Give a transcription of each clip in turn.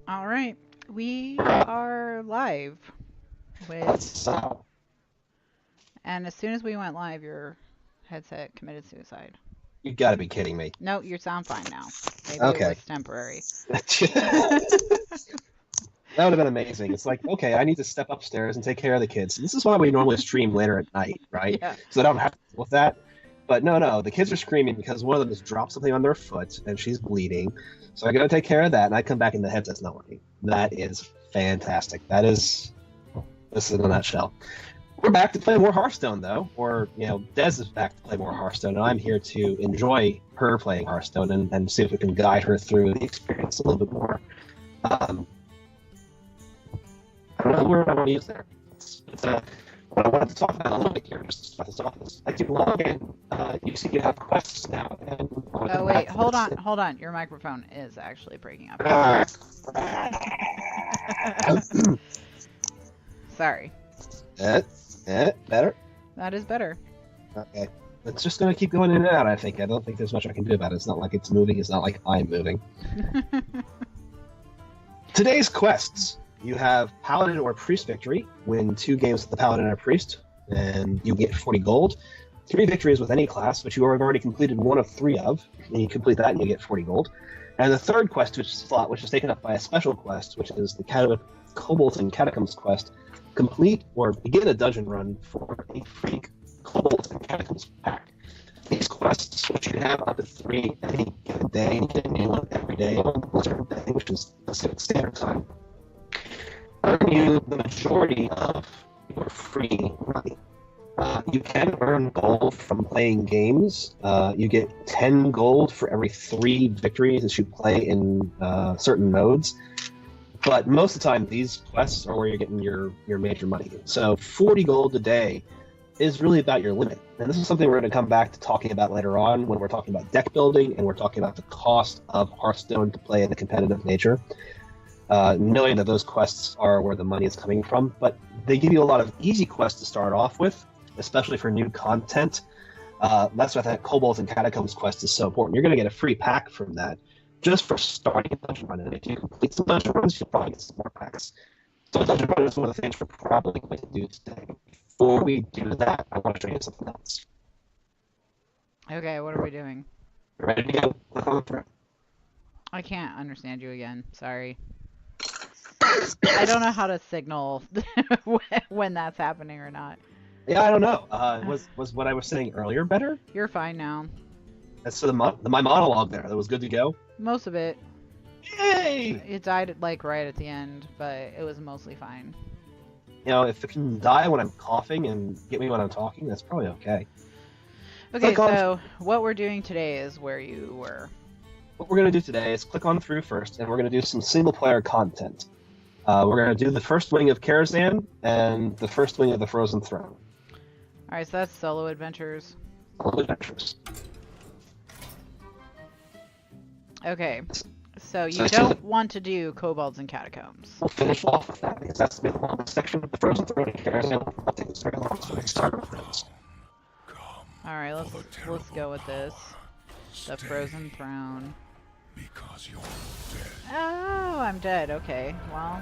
All right, we are live with, So, and as soon as we went live, your headset committed suicide. you gotta be kidding me. No, you sound fine now. Maybe it Okay. was temporary. That would have been amazing. It's like, okay, I need to step upstairs and take care of the kids. This is why we normally stream later at night, right? Yeah. So I don't have to deal with that. But no, the kids are screaming because one of them has dropped something on their foot and she's bleeding. So I gotta take care of that, and I come back and the headset's not working. That is fantastic. This is in a nutshell. We're back to play more Hearthstone, though, or Des is back to play more Hearthstone, and I'm here to enjoy her playing Hearthstone and see if we can guide her through the experience a little bit more. Um, I don't know where I want to use there. What I wanted to talk about a little bit here, just about this office. I keep logging. You see, you have quests now, and I want to Oh come wait, back to hold this. on, hold on. Your microphone is actually breaking up. Ah. Sorry. Better. That is better. Okay. It's just going to keep going in and out, I think. I don't think there's much I can do about it. It's not like it's moving. It's not like I'm moving. Today's quests. You have Paladin or Priest victory. Win 2 games with the Paladin or Priest, and you get 40 gold. 3 victories with any class, which you have already completed 1 of 3 of. And you complete that and you get 40 gold. And the third quest slot, which is taken up by a special quest, which is the Kobolds and Catacombs quest. Complete or begin a dungeon run for a free Kobolds and Catacombs pack. These quests, which you have up to 3 any given day, and you get a new one every day on the Blizzard day, which is Pacific Standard Time, earn you the majority of your free money. You can earn gold from playing games. You get 10 gold for every 3 victories that you play in certain modes. But most of the time, these quests are where you're getting your major money. So 40 gold a day is really about your limit. And this is something we're going to come back to talking about later on when we're talking about deck building and we're talking about the cost of Hearthstone to play in a competitive nature. Knowing that those quests are where the money is coming from. But they give you a lot of easy quests to start off with, especially for new content. That's why that Kobolds and Catacombs quest is so important. You're going to get a free pack from that just for starting a dungeon run. And if you complete some dungeon runs, you'll probably get some more packs. So dungeon run is one of the things we're probably going to do today. Before we do that, I want to show you something else. Okay, what are we doing? Ready to go? Click on the thread. I can't understand you again. Sorry. I don't know how to signal when that's happening or not. Yeah, I don't know. Was what I was saying earlier better? You're fine now. So my monologue there, that was good to go? Most of it. Yay! It died like right at the end, but it was mostly fine. If it can die when I'm coughing and get me when I'm talking, that's probably okay. Okay, Click on. so what we're doing today is where you were. What we're going to do today is click on through first, and we're going to do some single-player content. We're going to do the first wing of Karazhan and the first wing of the Frozen Throne. Alright, so that's solo adventures. All adventures. Okay, so you So- don't want to do Kobolds and Catacombs. We'll finish off with that because that's the longest section of the Frozen Throne and Karazhan. I'll take this very long, so we start with this. Alright, let's go with this. The Frozen Throne. Because you're dead. Oh, I'm dead. Okay, well,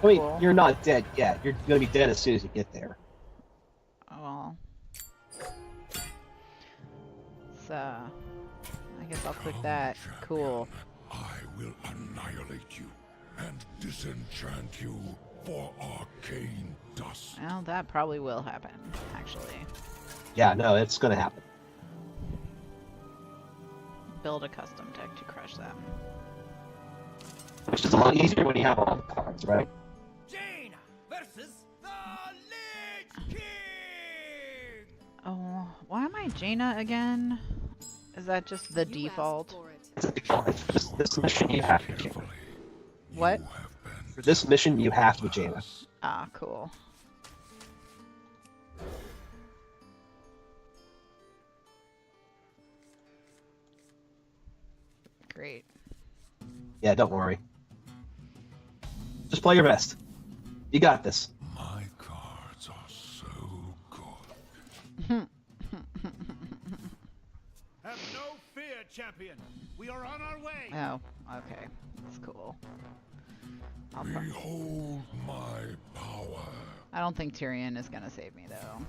I mean, Cool. you're not dead yet. You're going to be dead as soon as you get there. well. So, I guess I'll click that. Cool. I will annihilate you and disenchant you for arcane dust. Well, that probably will happen, actually. Yeah, no, it's going to happen. Build a custom deck to crush them. Which is a lot easier when you have all the cards, right? Jaina versus the Lich King! Oh, why am I Jaina again? Is that just the default? It's a default. This mission you have to be Carefully. What? You have been For this mission, you have to be Jaina. Ah, cool. Great. Yeah, don't worry. Just play your best. You got this. My cards are so good. Have no fear, champion. We are on our way. Oh, okay. That's cool. Behold my power. I don't think Tyrion is gonna save me though.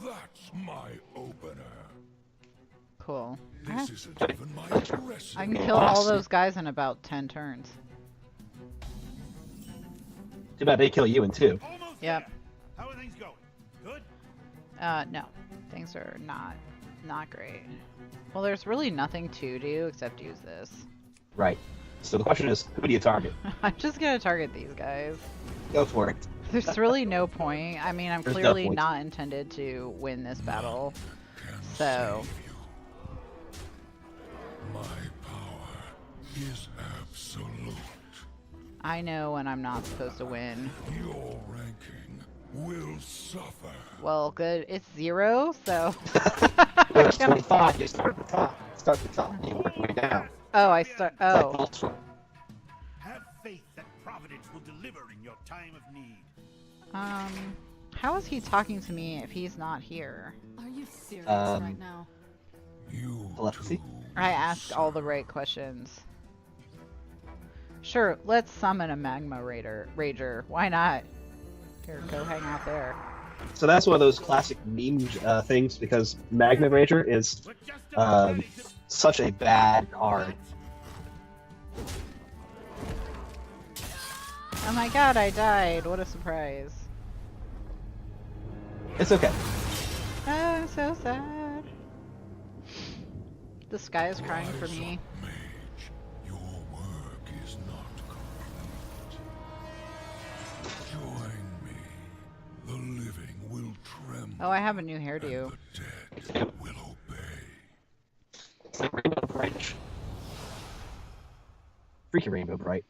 That's my opener. Cool. This isn't even my aggressive. I can kill all those guys in about 10 turns. Too bad they kill you in 2. Almost Yep. there. How are things going? Good? No. Things are not great. Well, there's really nothing to do except use this. Right. So the question is, who do you target? I'm just gonna target these guys. Go for it. There's really no point. I mean, I'm There's no clearly point. not intended to win this battle. Can So, save you. My power is absolute. I know when I'm not supposed to win. Your ranking will suffer. Well, good. It's 0, so. It's 25. You start at the top. Start at the top. You work your way down. Oh, I start. It's like Oh. Voltron. Have faith that Providence will deliver in your time of need. How is he talking to me if he's not here? Are you serious Um, right now? You Telepathy? too I asked all the right questions. Sure, let's summon a magma rager. Why not? Here, go hang out there. So that's one of those classic meme things because Magna Rager is We're just about ready to... such a bad card. Oh my god, I died. What a surprise. It's okay. Oh, I'm so sad. The sky is crying for me. Mage, your work is not complete. Join me. The living will tremble. Oh, I have a new hairdo. The dead will obey. It's like Rainbow Bright. Freaking Rainbow Bright.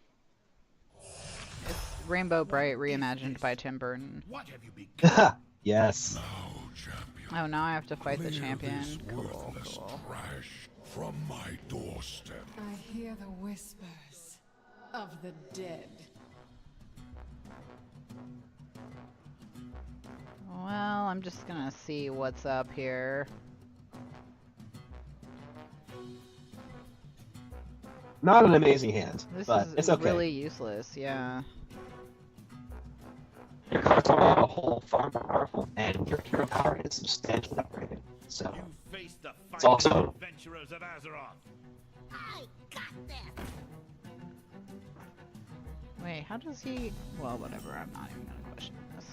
It's Rainbow Bright reimagined by Tim Burton. What have you become? Yes. Now, champion. Oh, now I have to fight the clear champion. this Cool, worthless cool. trash from my doorstep. I hear the whispers of the dead. Well, I'm just gonna see what's up here. Not an amazing hand, This but is it's okay. really useless, yeah. Your cards are a whole far more powerful, and your hero power is substantially upgraded. So You face the It's fighting also- adventurers of Azeroth. Wait, how does he... Well, whatever, I'm not even gonna question this.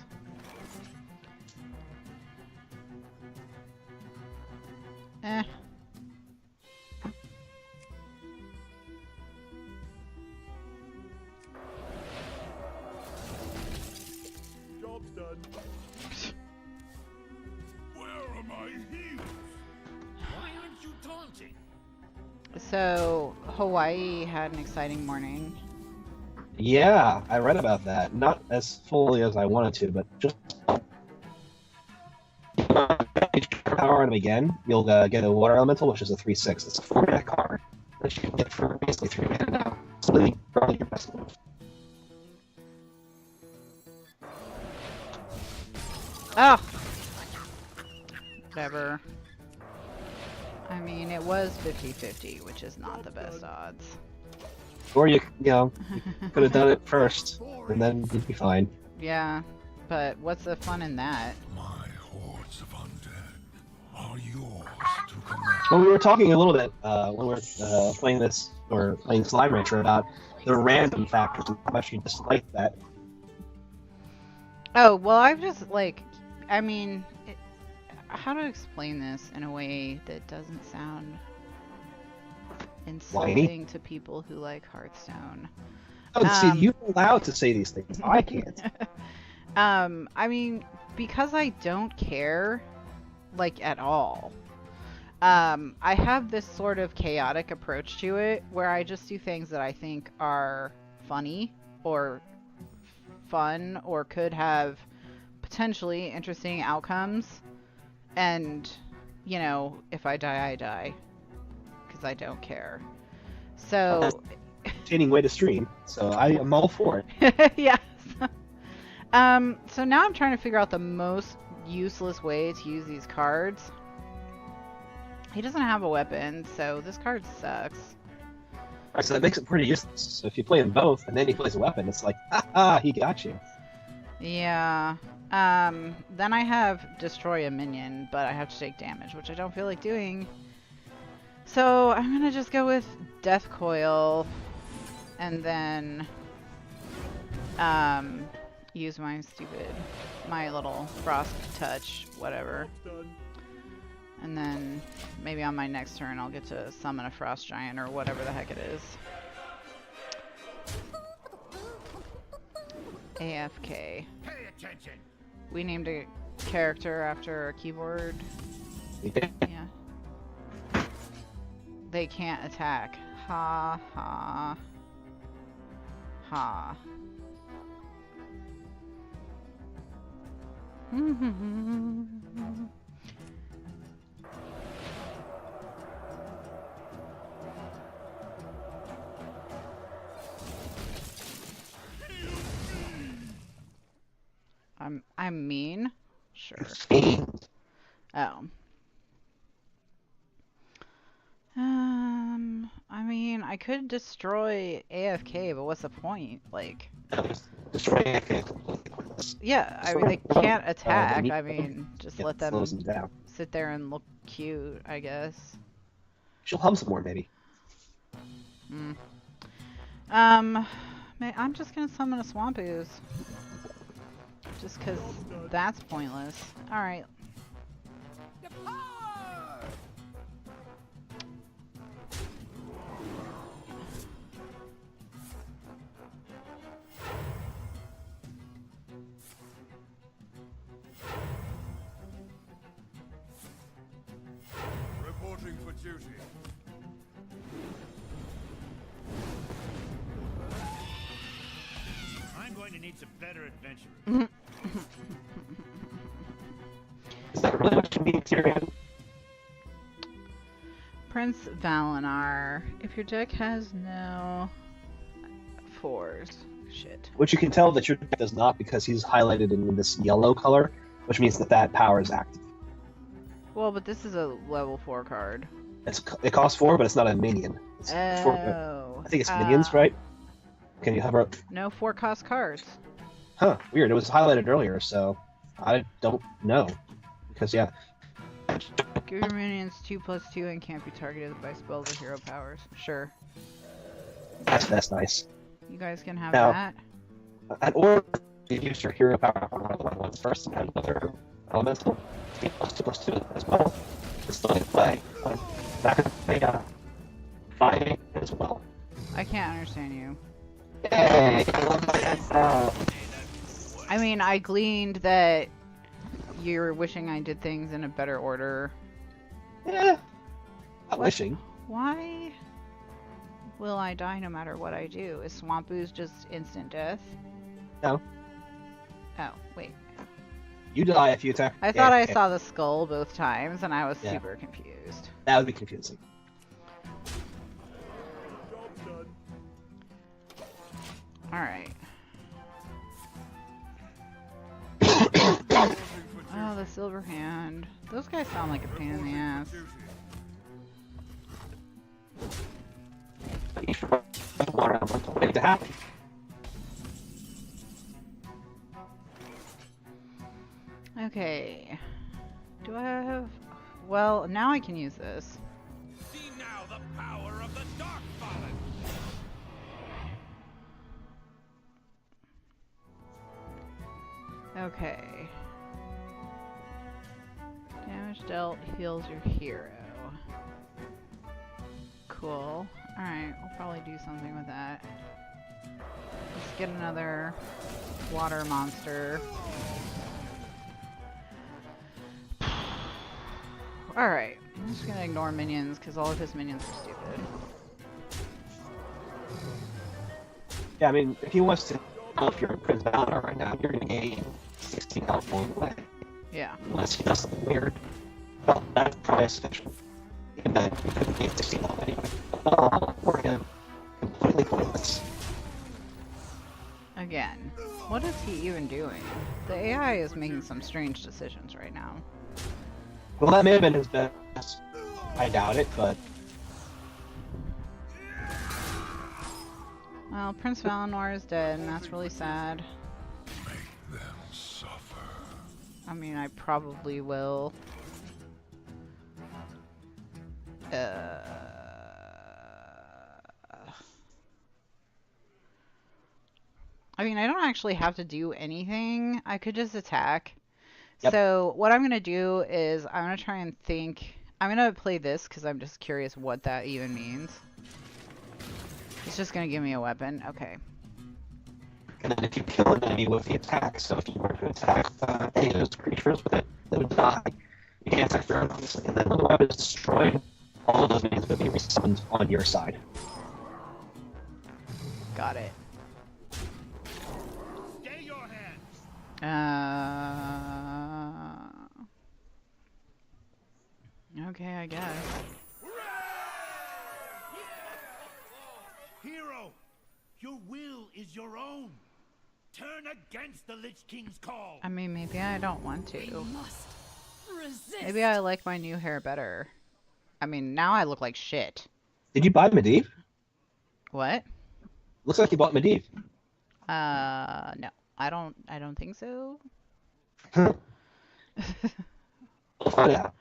Eh. Job's done. Where are my heels? Why aren't you taunting? So, Hawaii had an exciting morning. yeah, I read about that. Not as fully as I wanted to, but just power him again. You'll get a water elemental, which is a 3/6. It's a 4-mana card that you can get for basically 3 mana now. It's really probably your best move. Oh! Whatever. I mean, it was 50-50, which is not the best odds. Or you could have done it first, and then you'd be fine. Yeah, but what's the fun in that? My hordes of undead are yours to command. Well, we were talking a little bit when we were playing this, or playing Slime Rancher, about the random factors and how much you dislike that. Oh, well, I've just, like, I mean, how to explain this in a way that doesn't sound insulting to people who like Hearthstone? Oh, see, you're allowed to say these things. I can't. I mean, because I don't care, like, at all. I have this sort of chaotic approach to it where I just do things that I think are funny or fun or could have potentially interesting outcomes. And, you know, if I die, I die. Because I don't care. So, Entertaining way to stream, so I am all for it. yes. So now I'm trying to figure out the most useless way to use these cards. He doesn't have a weapon, so this card sucks. Alright, so that makes it pretty useless. So if you play them both, and then he plays a weapon, it's like, ha, he got you. Yeah. Then I have destroy a minion, but I have to take damage, which I don't feel like doing. So I'm gonna just go with Death Coil, and then use my little Frost Touch, whatever. And then maybe on my next turn I'll get to summon a Frost Giant or whatever the heck it is. AFK. Pay attention. We named a character after a keyboard. Yeah. They can't attack. Ha ha. Ha. I'm mean? Sure. Oh. I mean, I could destroy AFK, but what's the point? Like, Destroy AFK. yeah, I mean, they can't attack. I mean, just let them slows them down. sit there and look cute, I guess. She'll hum some more, maybe. I'm just gonna summon a Swamp Ooze. Just because that's pointless. Alright. Reporting for duty. I'm going to need some better adventurers. Is that really what you mean, Tyrion? Prince Valinar. If your deck has no 4s. Shit. Which you can tell that your deck does not because he's highlighted in this yellow color, which means that power is active. Well, but this is a level 4 card. It costs 4, but it's not a minion. It's Oh. I think it's minions, right? Can you hover up? No 4-cost cards. Huh, weird. It was highlighted earlier, so I don't know. Because, yeah. Give your minions 2/2 and can't be targeted by spells or hero powers. Sure. That's nice. You guys can have Now- that. Or you use your hero power on one of the ones first and add another elemental. You get +2/+2 as well. It's still in play. That could play fighting as well. I can't understand you. Yay! I love my XL. I mean, I gleaned that you're wishing I did things in a better order. Yeah. I'm What? wishing. Why will I die no matter what I do? Is Swamp Ooze just instant death? No. Oh, wait. You die if you attack. I thought I AFK. saw the skull both times and I was Yeah. super confused. That would be confusing. Alright. Oh, the Silver Hand. Those guys sound like a pain in the ass. Each one elemental waiting to happen. Okay. Do I have... Well, now I can use this. See now the power of the Dark Fallen. Okay. Damage dealt heals your hero. Cool. Alright, we'll probably do something with that. Let's get another water monster. Alright, I'm just gonna ignore minions because all of his minions are stupid. Yeah, I mean, if he wants to, if you're in Prince Valinar right now, you're gonna gain 16 health along the way. Yeah. Unless he does something weird. Well, that's probably sufficient. And then you could gain 16 health anyway. For him, completely pointless. Again. What is is he even doing? The AI is making some strange decisions right now. Well, that may have been his best. I doubt it, but Well, Prince Valinor is dead, and that's really sad. Make them suffer. I mean, I probably will. I mean, I don't actually have to do anything. I could just attack. Yep. So what I'm going to do is I'm going to try and think. I'm going to play this because I'm just curious what that even means. It's just going to give me a weapon. Okay. and then if you kill an enemy with the attack, so if you were to attack any of those creatures with it, they would die. You can't attack their own, obviously, and then when the weapon is destroyed, all of those minions would be resummoned on your side. Got it. Stay your hands. Okay, I guess. Hero, your will is your own. Turn against the Lich King's call. I mean, maybe I don't want We to. must resist. Maybe I like my new hair better. I mean, now I look like shit. Did you buy Medivh? What? Looks like you bought Medivh. No. I don't think so. We'll find out.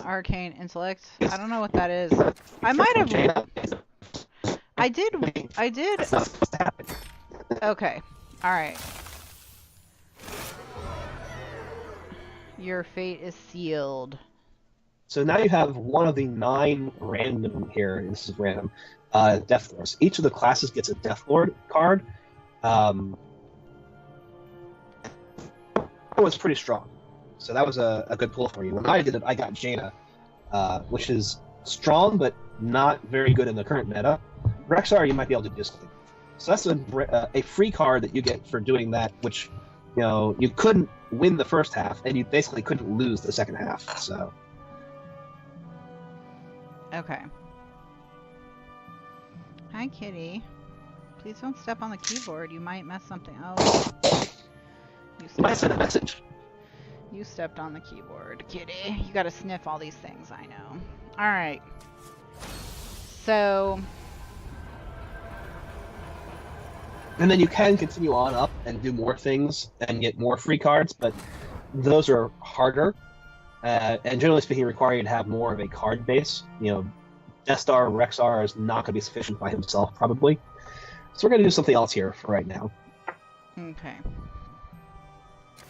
Arcane intellect. I don't know what that is. I might have. I did. It's not supposed to happen. Okay. All right. Your fate is sealed. So now you have one of the 9 random here. This is random. Death Lords. Each of the classes gets a Death Lord card. It was pretty strong. So that was a good pull for you. When I did it, I got Jaina, which is strong but not very good in the current meta. Rexar, you might be able to do something. So that's a free card that you get for doing that, which you couldn't win the first half, and you basically couldn't lose the second half. So. Okay. Hi, kitty. Please don't step on the keyboard. You might mess something up. You might send a message. You stepped on the keyboard, kitty. You gotta sniff all these things, I know. Alright. So... And then you can continue on up and do more things and get more free cards, but those are harder. And generally speaking, require you to have more of a card base. Death Star Rexar is not going to be sufficient by himself, probably. So we're going to do something else here for right now. Okay.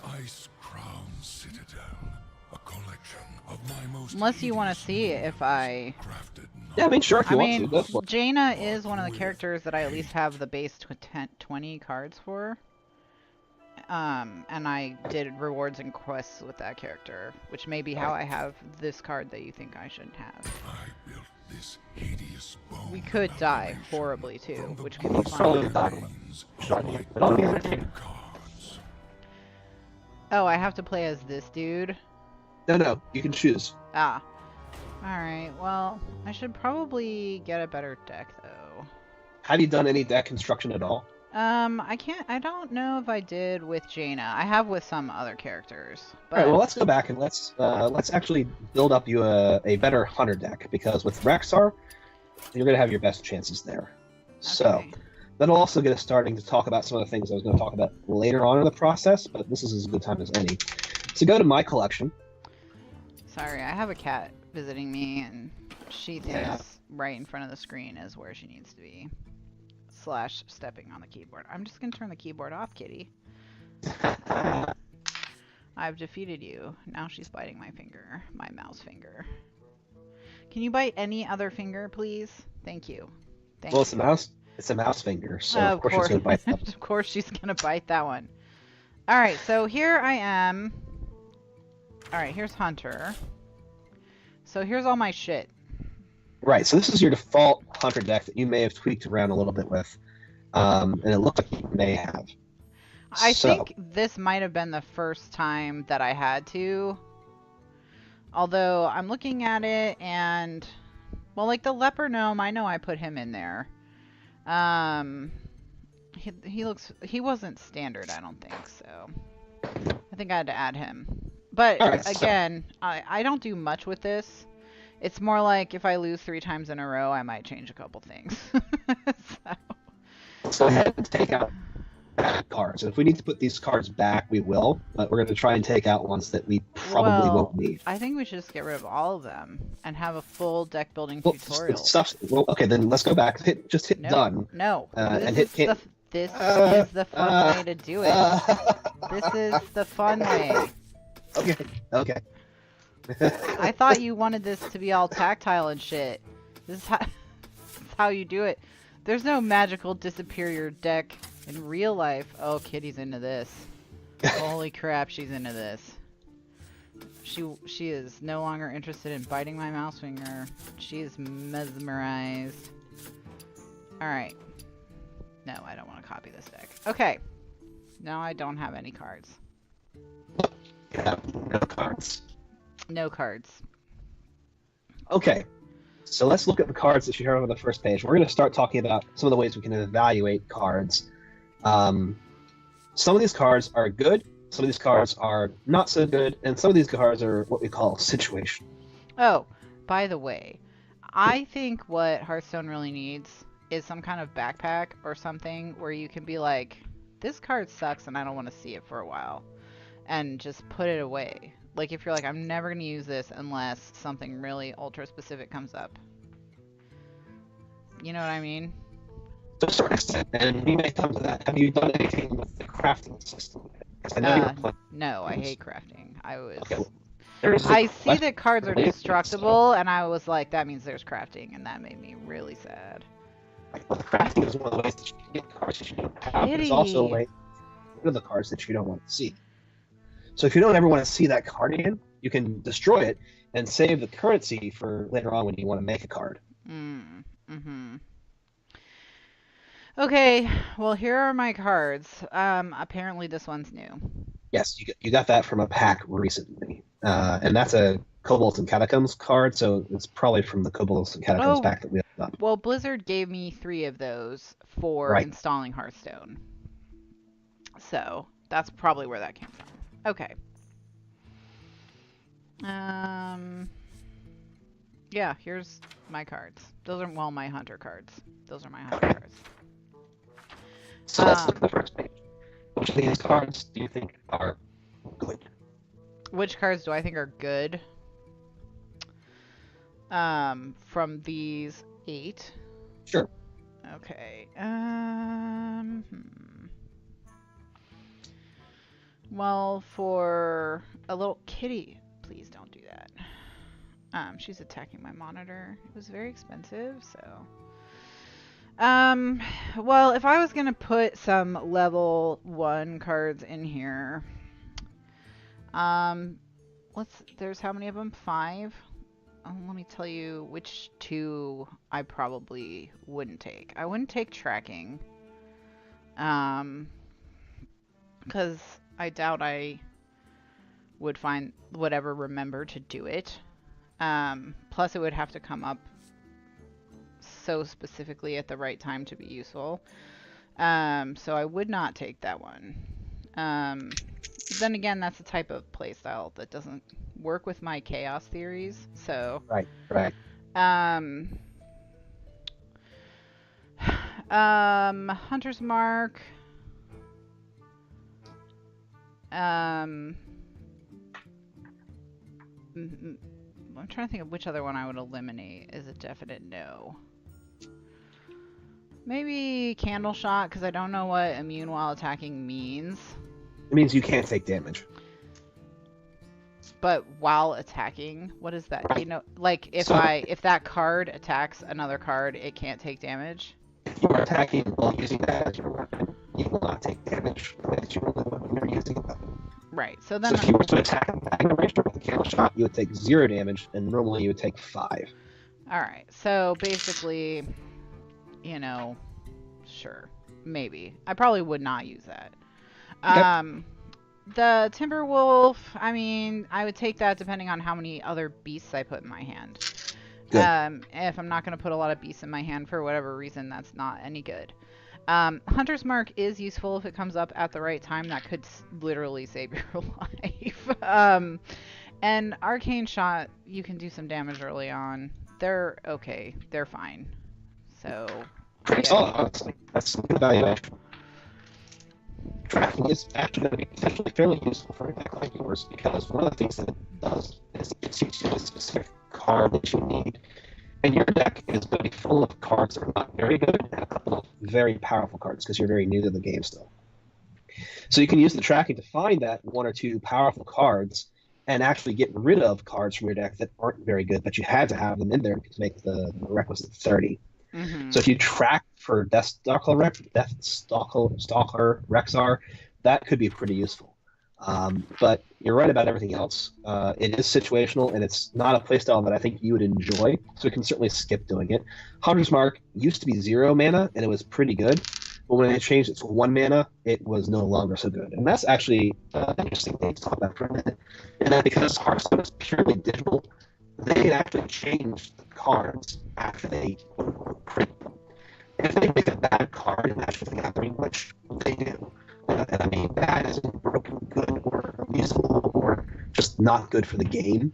Icecrown Citadel, a collection of my most Unless you want to hideous see if I... crafted Yeah, I mean, sure, if you want to. Go for it. Jaina is one of the characters that I at least have the base 20 cards for. And I did rewards and quests with that character, which may be how I have this card that you think I shouldn't have. I built this hideous bone We could die amalgamation horribly too, from the which could be blood Probably fun. die. veins of Sorry, my but I'll be entertained. cards. Oh, I have to play as this dude? No, you can choose. Ah. Alright, well, I should probably get a better deck, though. Have you done any deck construction at all? I don't know if I did with Jaina. I have with some other characters. But... All right, well, let's go back and let's actually build up you a better hunter deck, because with Rexar, you're going to have your best chances there. So Okay. that'll also get us starting to talk about some of the things I was going to talk about later on in the process, but this is as good time as any. So go to my collection. Sorry, I have a cat visiting me, and she thinks Yeah. right in front of the screen is where she needs to be. / stepping on the keyboard. I'm just gonna turn the keyboard off, kitty. I've defeated you. Now she's biting my finger. My mouse finger. Can you bite any other finger, please? Thank you. Thank Well, you. it's a mouse. It's a mouse finger, so Oh, of course she's going to bite that. Of course she's gonna bite that one. Alright, so here I am. Alright, here's Hunter. So here's all my shit. Right, so this is your default hunter deck that you may have tweaked around a little bit with, and it looks like you may have. I So- think this might have been the first time that I had to. Although I'm looking at it and, well, like the leper gnome, I know I put him in there. he wasn't standard, I don't think, so I think I had to add him. But Alright, again, I don't do much with this. It's more like if I lose 3 times in a row, I might change a couple things. So. let's go ahead and take out bad cards. And if we need to put these cards back, we will. But we're going to try and take out ones that we probably won't need. I think we should just get rid of all of them and have a full deck building Well, tutorial. well, okay, then let's go back. Just hit done. No. And hit can. This is the fun way to do it. This is the fun way. Okay. I thought you wanted this to be all tactile and shit. This is how you do it. There's no magical disappear your deck in real life. Oh, Kitty's into this. Holy crap, she's into this. She is no longer interested in biting my mouse finger. She is mesmerized. Alright. No, I don't want to copy this deck. Okay. Now I don't have any cards. Yeah, no cards. No cards. Okay. So let's look at the cards that you have on the first page. We're going to start talking about some of the ways we can evaluate cards. Some of these cards are good, some of these cards are not so good, and some of these cards are what we call situational. Oh, by the way, I think what Hearthstone really needs is some kind of backpack or something where you can be like, this card sucks and I don't want to see it for a while, and just put it away. Like, if you're like, I'm never going to use this unless something really ultra specific comes up. You know what I mean? To a certain extent, and we may come to that. Have you done anything with the crafting system? I know you're playing. No, I hate crafting. Okay, well, I see that cards are destructible, and I was like, that means there's crafting, and that made me really sad. Well, the crafting is one of the ways that you can get cards that you don't have. There's also a way to get rid of the cards that you don't want to see. So if you don't ever want to see that card again, you can destroy it and save the currency for later on when you want to make a card. Mm-hmm. Okay, well, here are my cards. Apparently this one's new. Yes, you got that from a pack recently. And that's a Kobolds and Catacombs card, so it's probably from the Kobolds and Catacombs pack that we have done. Well, Blizzard gave me 3 of those for installing Hearthstone. So, that's probably where that came from. Okay. Yeah, here's my cards. Those are, well, my hunter cards. Those are my hunter cards. So let's look at the first page. Which of these cards do you think are good? Which cards do I think are good? From these 8? Sure. Okay. Well, for a little kitty, please don't do that. She's attacking my monitor. It was very expensive, so. Well, if I was gonna put some level 1 cards in here, there's how many of them? 5? Let me tell you which 2 I probably wouldn't take. I wouldn't take tracking, because I doubt I would remember to do it. Plus it would have to come up so specifically at the right time to be useful. So I would not take that one. Then again, that's a type of playstyle that doesn't work with my chaos theories, so... Right. Hunter's Mark... I'm trying to think of which other one I would eliminate is a definite no. Maybe Candle Shot, because I don't know what immune while attacking means. It means you can't take damage. But while attacking, what is that? You know, like if that card attacks another card, it can't take damage. If you are attacking while using that as your weapon, you will not take damage the way that you will when you're using a weapon. Right. So then, if you were to attack a Magna Ranger with a Candle Shot, you would take 0 damage, and normally you would take 5. All right. So basically, you know, sure, maybe I probably would not use that. Yep. The Timberwolf, I mean, I would take that depending on how many other beasts I put in my hand. Good. If I'm not going to put a lot of beasts in my hand for whatever reason, that's not any good. Hunter's Mark is useful if it comes up at the right time. That could literally save your life. And Arcane Shot, you can do some damage early on. They're okay. They're fine. So, Pretty yeah. solid, honestly. That's some good value. Tracking is actually going to be potentially fairly useful for a deck like yours because one of the things that it does is it gets you to a specific card that you need. And your deck is going to be full of cards that are not very good and a couple of very powerful cards because you're very new to the game still. So you can use the tracking to find that one or two powerful cards and actually get rid of cards from your deck that aren't very good, but you had to have them in there to make the requisite 30. So if you track for Deathstalker Rexar, that could be pretty useful. But you're right about everything else. It is situational, and it's not a playstyle that I think you would enjoy, so we can certainly skip doing it. Hunter's Mark used to be 0 mana, and it was pretty good. But when they changed it to 1 mana, it was no longer so good. And that's actually an interesting thing to talk about for a minute. And that because Hearthstone is purely digital, they actually changed the cards after they print them. If they make a bad card in Magic the Gathering, which they do, and I mean bad isn't broken, good, or usable, or just not good for the game,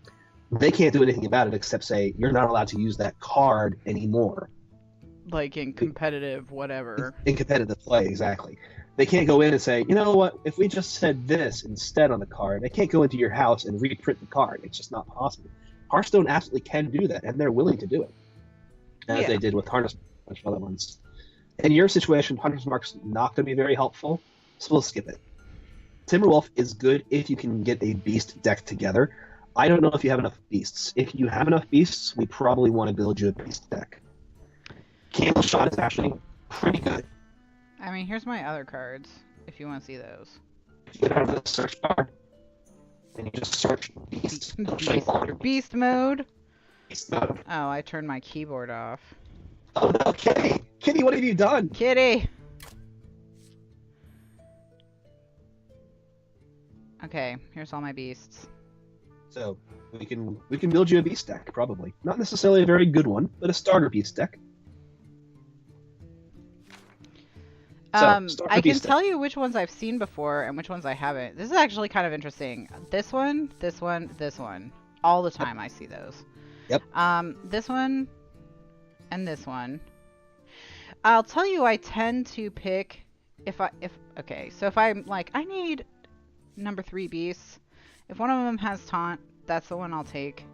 they can't do anything about it except say, you're not allowed to use that card anymore. Like in competitive whatever. In competitive play, exactly. They can't go in and say, you know what, if we just said this instead on the card, they can't go into your house and reprint the card. It's just not possible. Hearthstone absolutely can do that, and they're willing to do it. As they did with Hunter's Mark and a bunch of other ones. In your situation, Hunter's Mark's not going to be very helpful, so we'll skip it. Timberwolf is good if you can get a beast deck together. I don't know if you have enough beasts. If you have enough beasts, we probably want to build you a beast deck. Candle Shot is actually pretty good. I mean, here's my other cards, if you want to see those. If you get out of the search bar, and you just search beast. Beast mode? Beast mode. Oh, I turned my keyboard off. Oh no, Kitty! Kitty, what have you done? Kitty! Okay, here's all my beasts. So we can build you a beast deck, probably. Not necessarily a very good one, but a starter beast deck. I can tell you which ones I've seen before and which ones I haven't. This is actually kind of interesting. This one, this one, this one. All the time I see those. Yep. This one and this one. I'll tell you, I tend to pick if I'm like, I need number 3 beasts. If one of them has taunt, that's the one I'll take.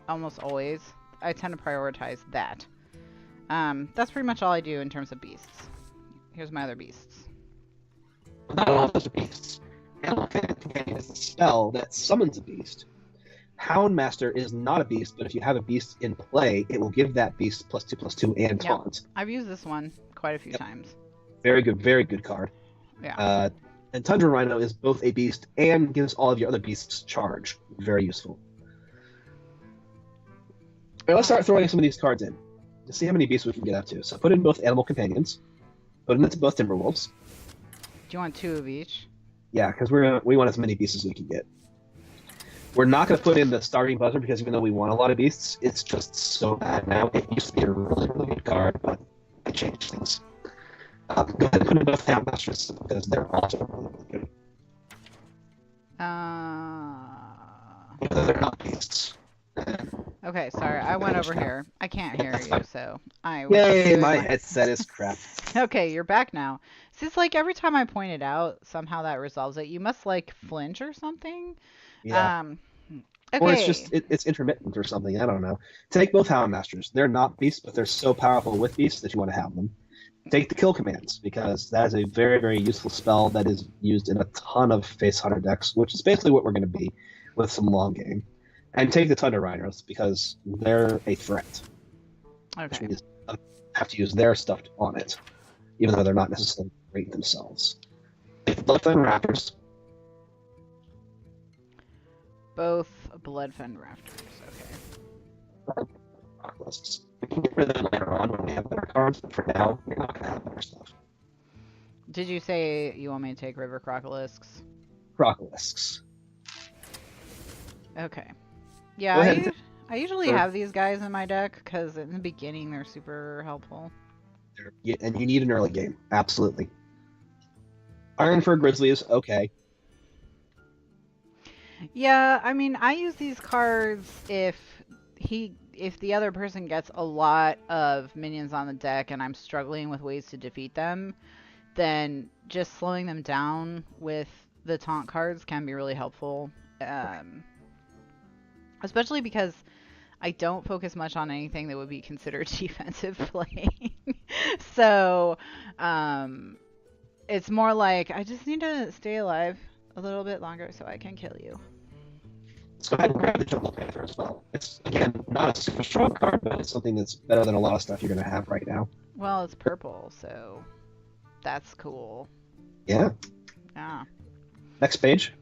Almost always. I tend to prioritize that. That's pretty much all I do in terms of beasts. Here's my other beasts. Not all those are beasts. Animal Companion is a spell that summons a beast. Houndmaster is not a beast, but if you have a beast in play, it will give that beast +2/+2 and taunt. I've used this one quite a few times. Very good card. Yeah. And Tundra Rhino is both a beast and gives all of your other beasts charge. Very useful. Right, let's start throwing some of these cards in to see how many beasts we can get up to. So put in both Animal Companions. Put in both Timberwolves. Do you want 2 of each? Yeah, because we want as many beasts as we can get. We're not going to put in the starting buzzer because even though we want a lot of beasts, it's just so bad now. It used to be a really good card, but I changed things. Go ahead and put in both Houndmasters because they're also really good. Even though they're not beasts. Okay, sorry, I went over here. I can't hear you, so I was Yay, doing my headset is crap. Okay, you're back now. So it's like every time I point it out, somehow that resolves it. You must like flinch or something. Yeah. Okay. Or it's just it's intermittent or something. I don't know. Take both Houndmasters. They're not beasts, but they're so powerful with beasts that you want to have them. Take the kill commands because that is a very useful spell that is used in a ton of face hunter decks, which is basically what we're going to be with some long game. And take the Thunder Rhinos because they're a threat. Okay. Which means you have to use their stuff on it, even though they're not necessarily great themselves. Take the Bloodfen Raptors. Both Bloodfen Raptors. Okay. Rock lists. We can get rid of them later on when we have better cards, but for now, we're not going to have better stuff. Did you say you want me to take River Crocolisks? Crocolisks. Okay. Go Yeah, ahead. I usually have these guys in my deck because in the beginning they're super helpful. And you need an early game. Absolutely. Iron for Grizzlies, okay. Yeah, I mean, I use these cards if the other person gets a lot of minions on the deck and I'm struggling with ways to defeat them, then just slowing them down with the taunt cards can be really helpful. Especially because I don't focus much on anything that would be considered defensive playing. So, it's more like I just need to stay alive a little bit longer so I can kill you. Let's go ahead and grab the Jungle Panther as well. It's, again, not a super strong card, but it's something that's better than a lot of stuff you're going to have right now. Well, it's purple, so that's cool. Yeah. Yeah. Next page.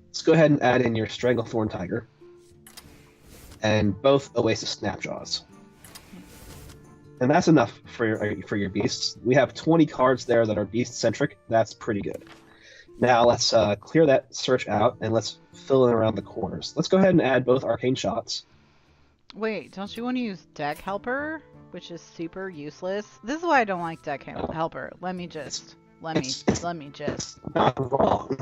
Let's go ahead and add in your Stranglethorn Tiger. And both Oasis Snapjaws. And that's enough for your beasts. We have 20 cards there that are beast-centric. That's pretty good. Now let's clear that search out, and let's fill in around the corners. Let's go ahead and add both Arcane Shots. Wait, don't you want to use Deck Helper, which is super useless? This is why I don't like Deck Helper. Let me just. Not wrong.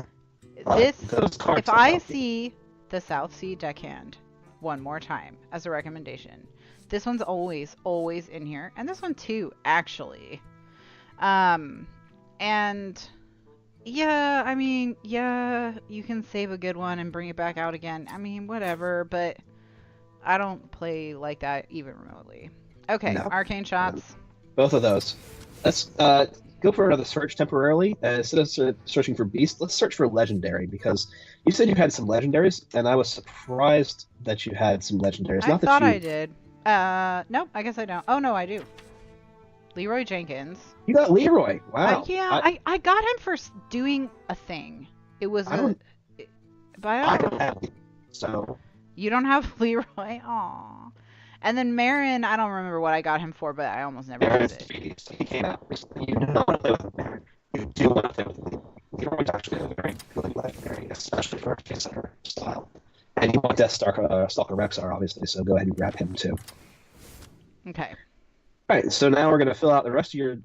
If I see the South Sea deckhand one more time as a recommendation, this one's always in here, and this one too, actually. And yeah, I mean, yeah, you can save a good one and bring it back out again. I mean, whatever, but I don't play like that even remotely. Okay, no. Arcane Shots. Both of those. Let's go for another search temporarily. Instead of searching for Beast, let's search for Legendary, because you said you had some Legendaries, and I was surprised that you had some Legendaries. I thought I did. No, I guess I don't. Oh, no, I do. Leroy Jenkins. You got Leroy. Wow. I got him for doing a thing. It was I don't have Leroy, so. You don't have Leroy? Aw. And then Marin, I don't remember what I got him for, but I almost never used it. He came out recently. You do not want to play with Marin. You do want to play with Leroy. Leroy's actually a very good Legendary, especially for a center style. And you want Death Stalker Rexar, obviously, so go ahead and grab him too. Okay. Alright, so now we're going to fill out the rest of your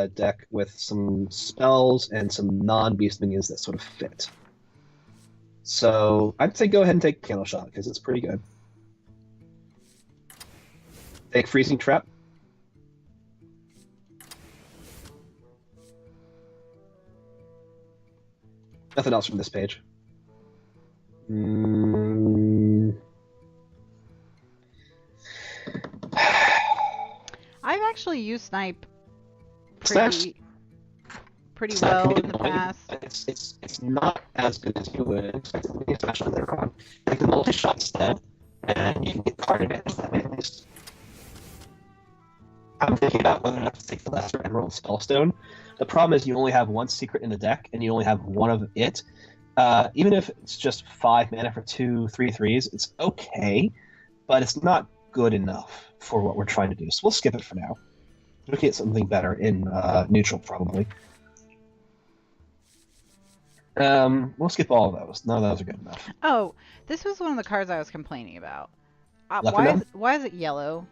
deck with some spells and some non-beast minions that sort of fit. So I'd say go ahead and take Candle Shot, because it's pretty good. Take Freezing Trap. Nothing else from this page. I've actually used Snipe pretty well in the past. It's not as good as you would expect it to be, especially later on. Take the multi-shot instead, and you can get card advantage that way at least. I'm thinking about whether or not to take the Lesser Emerald Spellstone. The problem is you only have one secret in the deck, and you only have one of it. Even if it's just 5 mana for 2 3/3s, it's okay, but it's not good enough for what we're trying to do. So we'll skip it for now. We'll get something better in neutral, probably. We'll skip all of those. None of those are good enough. Oh, this was one of the cards I was complaining about. Why is it yellow?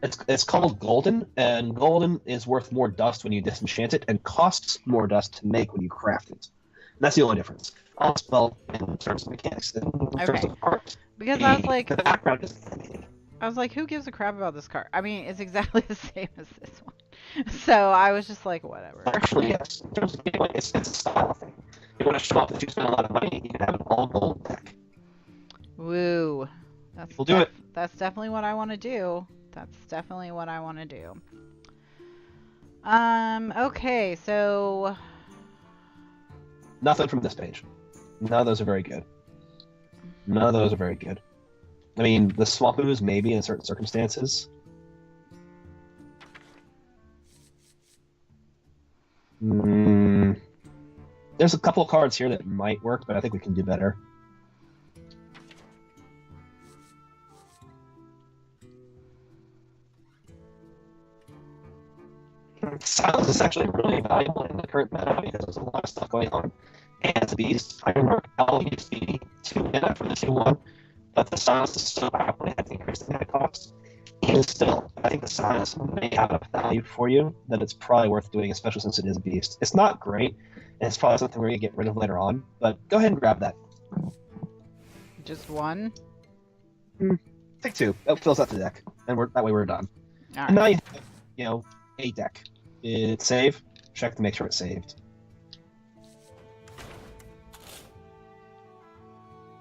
It's called Golden, and Golden is worth more dust when you disenchant it, and costs more dust to make when you craft it. And that's the only difference. All spell in terms of mechanics, in terms of art. Because I was like, the background is animated. I was like, who gives a crap about this card? I mean, it's exactly the same as this one. So I was just like, whatever. Actually, yes. In terms of gameplay, it's a style thing. You want to show off that you spend a lot of money, you can have an all gold deck. Woo. We'll do it. That's definitely what I want to do. Okay, so... Nothing from this page. None of those are very good. I mean, the Swamp Ooze maybe in certain circumstances. There's a couple of cards here that might work, but I think we can do better. Silence is actually really valuable in the current meta because there's a lot of stuff going on. And it's a beast. Ironmark Owl used to be 2 mana for the 2/1, but the silence is so powerful it had to increase the mana cost. Even still, I think the silence may have enough value for you that it's probably worth doing, especially since it is a beast. It's not great, and it's probably something we're going to get rid of later on, but go ahead and grab that. Just one? Take 2. That fills out the deck, and that way we're done. Alright. And now you have, a deck. It's save. Check to make sure it's saved.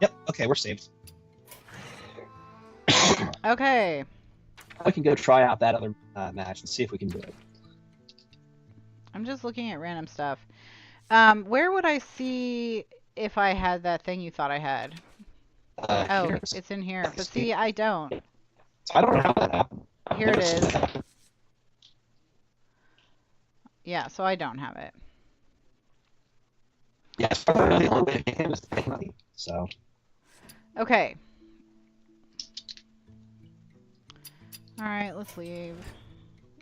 Yep, okay, we're saved. Okay. We can go try out that other match and see if we can do it. I'm just looking at random stuff. Where would I see if I had that thing you thought I had? Oh, Here. it's in here. But see, I don't. I don't know how that happened. Here it is. Yeah, so I don't have it. Yeah, it's probably the only way to get him is to pay money. So. Okay. Alright, let's leave.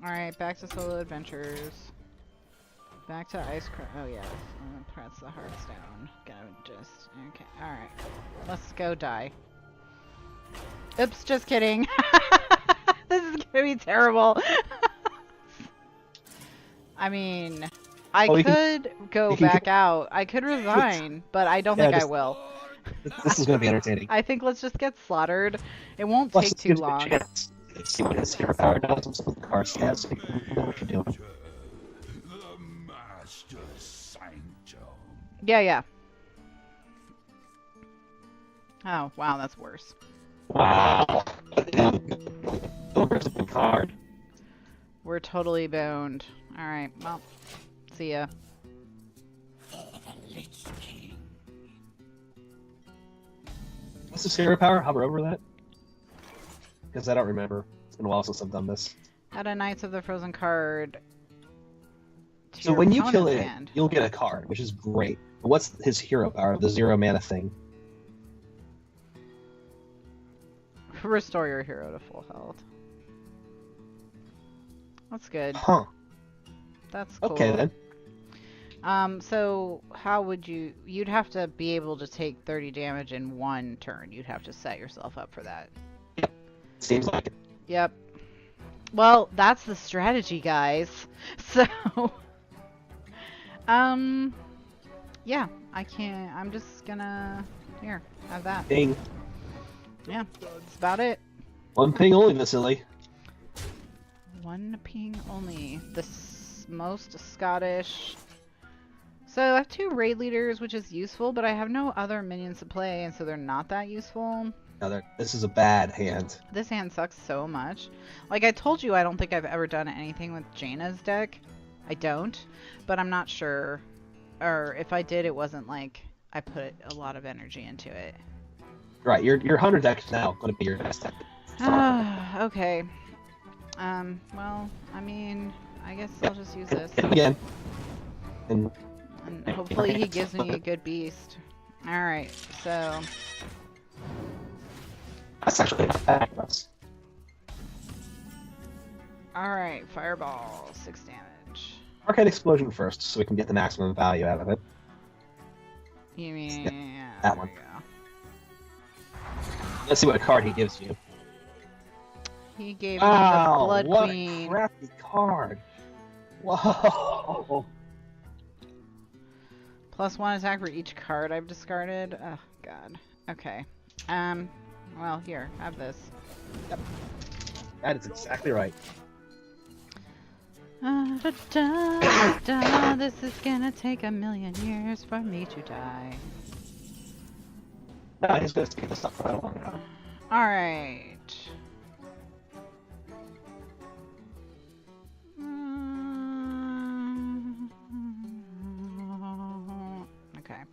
Alright, back to solo adventures. Back to Icecrown. Oh, yes. I'm gonna press the Hearthstone. Okay, alright. Let's go die. Oops, just kidding. This is gonna be terrible. I mean, I could go back out. I could resign, but I don't think I will. This is gonna be entertaining. I think let's just get slaughtered. It won't take too long. See what his hero power does and some of the cards he has, so you know what you're doing. The Master Sanctum. Yeah. Oh, wow, that's worse. Wow. Ogre's a good card. We're totally boned. Alright, well, see ya. Lich King. What's his hero power? Hover over that? Because I don't remember. It's been a while since I've done this. Add a Knights of the Frozen card. So when you kill it, you'll get a card, which is great. But what's his hero power? The 0 mana thing. Restore your hero to full health. That's good. Huh. That's cool. Okay then. So how would you'd have to be able to take 30 damage in one turn. You'd have to set yourself up for that. Seems like it. Yep. Well, that's the strategy, guys. So, yeah, I can't, I'm just gonna, here, have that. Ping. Yeah, that's about it. One ping only, Vasily. One ping only. The most Scottish. So I have 2 raid leaders, which is useful, but I have no other minions to play, and so they're not that useful. This is a bad hand. This hand sucks so much. Like I told you, I don't think I've ever done anything with Jaina's deck. I don't, but I'm not sure. Or if I did, it wasn't like I put a lot of energy into it. Right, your 100 deck is now going to be your best deck. Okay. Well, I mean, I guess I'll just use this. Again. And hopefully he gives me a good beast. Alright, so... That's actually not bad for us. Alright, fireball, 6 damage. Arcade Explosion first, so we can get the maximum value out of it. You mean... Yeah, that one. Let's see what card he gives you. He gave me the Blood what Queen. A crappy card. Whoa. +1 attack for each card I've discarded. Oh, God. Okay. Well, here, have this. Yep. That is exactly right. This is gonna take 1,000,000 years for me to die. No, he's gonna keep this up for a long time. Alright. Okay.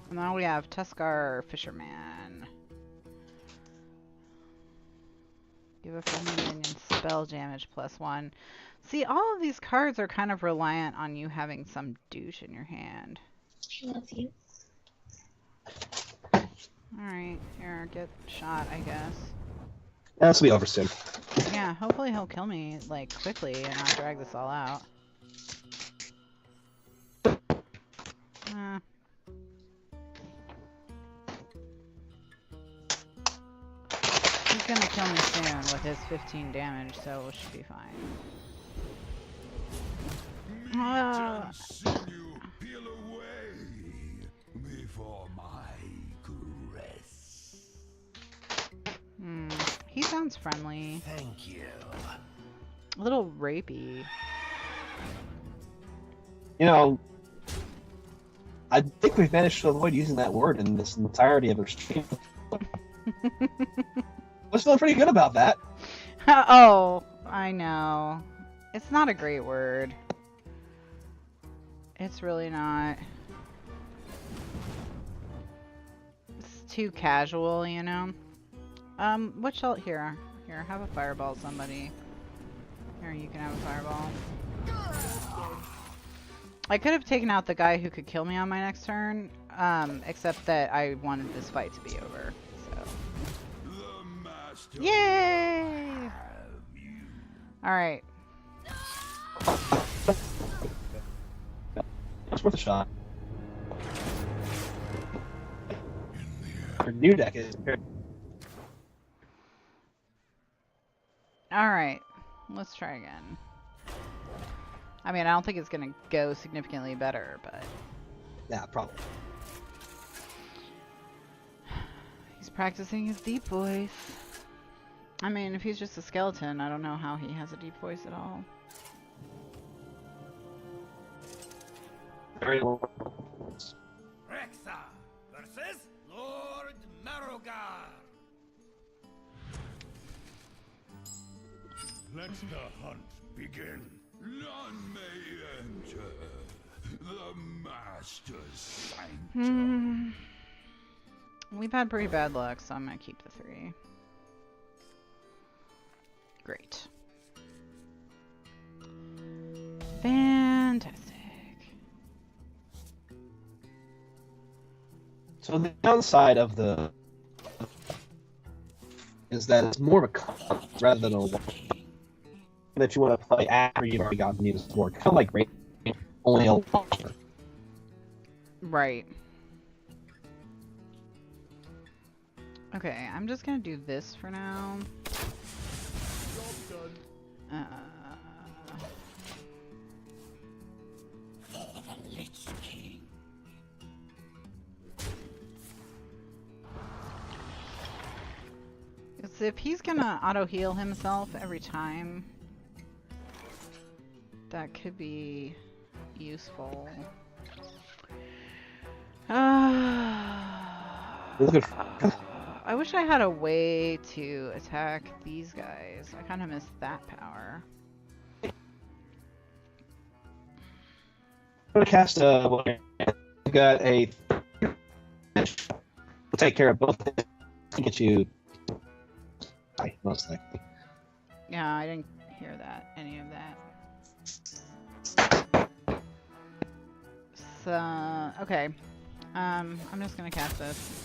And now we have Tuskar Fisherman. Give a friendly minion spell damage +1. See, all of these cards are kind of reliant on you having some douche in your hand. I love you. Alright, here, get shot, I guess. This will be over soon. Yeah, hopefully he'll kill me, like, quickly and not drag this all out. gonna kill me soon with his 15 damage, so we should be fine. And sinew peel away before my caress. He sounds friendly. Thank you. A little rapey. You know, I think we've managed to avoid using that word in this entirety of our stream. I was feeling pretty good about that. Oh, I know. It's not a great word. It's really not. It's too casual, you know? What shall... Here, have a fireball, somebody. Here, you can have a fireball. I could have taken out the guy who could kill me on my next turn, except that I wanted this fight to be over, so... Yay! Alright. It's worth a shot. Your new deck is compared. Alright. Let's try again. I mean, I don't think it's gonna go significantly better, but... Yeah, probably. He's practicing his deep voice. I mean, if he's just a skeleton, I don't know how he has a deep voice at all. Very well. Rexa versus Lord Marrogar. Let the hunt begin. None may enter the Master's sanctum. We've had pretty bad luck, so I'm gonna keep the 3. Great. Fantastic. So the downside of the is that it's more of a con rather than a one that you want to play after you've already gotten used more. Kind of like Raid, only a launcher. Right. Okay, I'm just gonna do this for now. Lich King. Because if he's gonna auto-heal himself every time, that could be useful. Look at I wish I had a way to attack these guys. I kind of miss that power. I'm gonna cast a. I've got a. We'll take care of both. Get you. Most likely. Yeah, I didn't hear that. Any of that. So, okay. I'm just gonna cast this.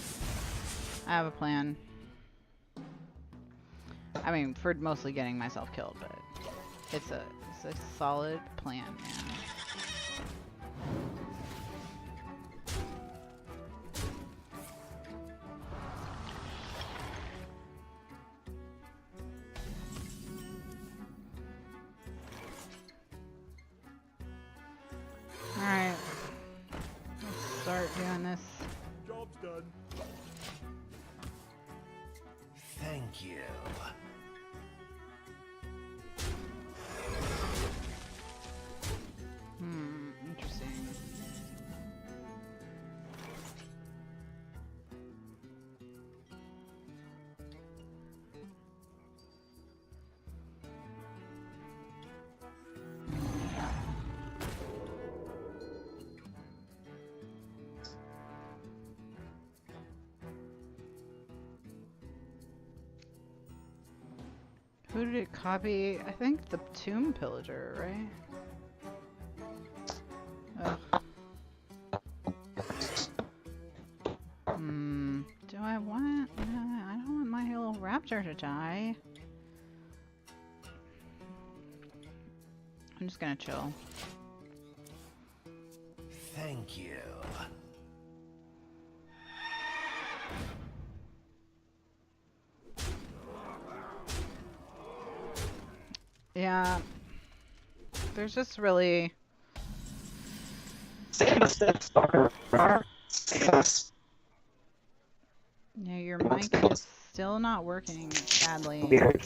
I have a plan. I mean, for mostly getting myself killed, but it's a solid plan, man. Alright. Let's start doing this. Job's done. Thank you. Interesting. Who did it copy? I think the Tomb Pillager, right? Ugh. Do I want... I don't want my little raptor to die. I'm just gonna chill. Thank you. Yeah. There's just really... Save us, Death Star. Save us. Yeah, your mic is still not working, sadly. Weird.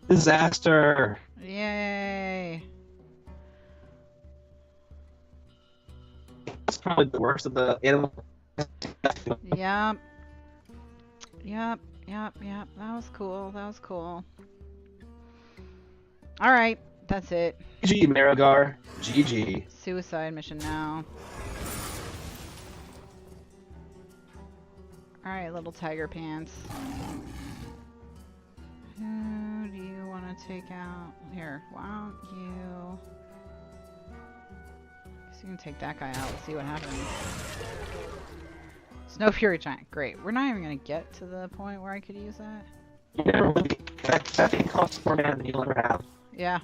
Disaster. Yay! That's probably the worst of the animal. Yep. Yep. Yep. Yep. That was cool. That was cool. Alright. That's it. GG, Marigar. GG. Suicide mission now. Alright, little tiger pants. Who do you want to take out? Here, why don't you... Guess you can take that guy out. Let's see what happens. Snow Fury Giant. Great. We're not even going to get to the point where I could use that. You never really. That thing costs more mana than you'll ever have. Yeah.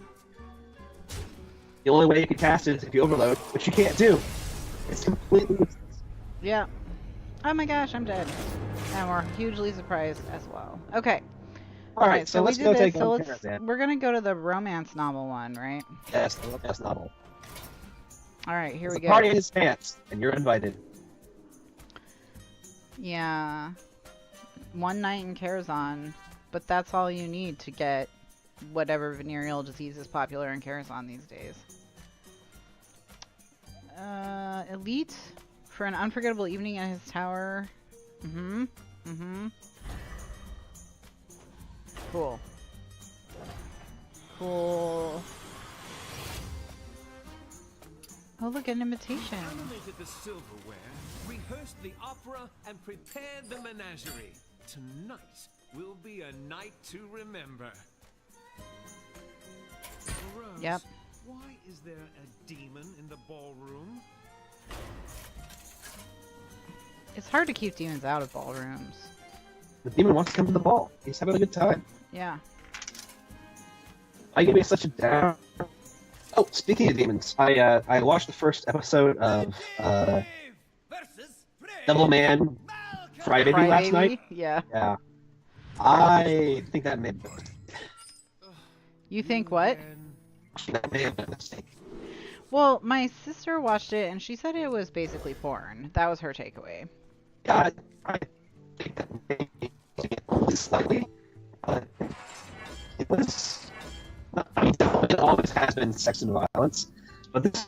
The only way you can cast it is if you overload, which you can't do. It's completely useless. Yeah. Oh my gosh, I'm dead. And we're hugely surprised as well. Okay. Alright, so let's we go did take this, so on let's, Karazhan. we're gonna go to the romance novel one, right? Yes, the romance novel. Alright, here It's we a go. party in his pants, and you're invited. Yeah. One night in Karazhan, but that's all you need to get whatever venereal disease is popular in Karazhan these days. Elite for an unforgettable evening at his tower. Cool. Cool. Oh, look, an invitation. Animated the silverware, rehearsed the opera, and prepared the menagerie. Tonight will be a night to remember. Rose, Yep. why is there a demon in the ballroom? It's hard to keep demons out of ballrooms. The demon wants to come to the ball. He's having a good time. Yeah. I give me such a down. Oh, speaking of demons, I watched the first episode of Devil Man Friday last night. Yeah. Yeah. I think that may You think what? that may have been a mistake. Well, my sister watched it and she said it was basically porn. That was her takeaway. Yeah, I think that may be only slightly, but it was. I mean, it always has been sex and violence, but this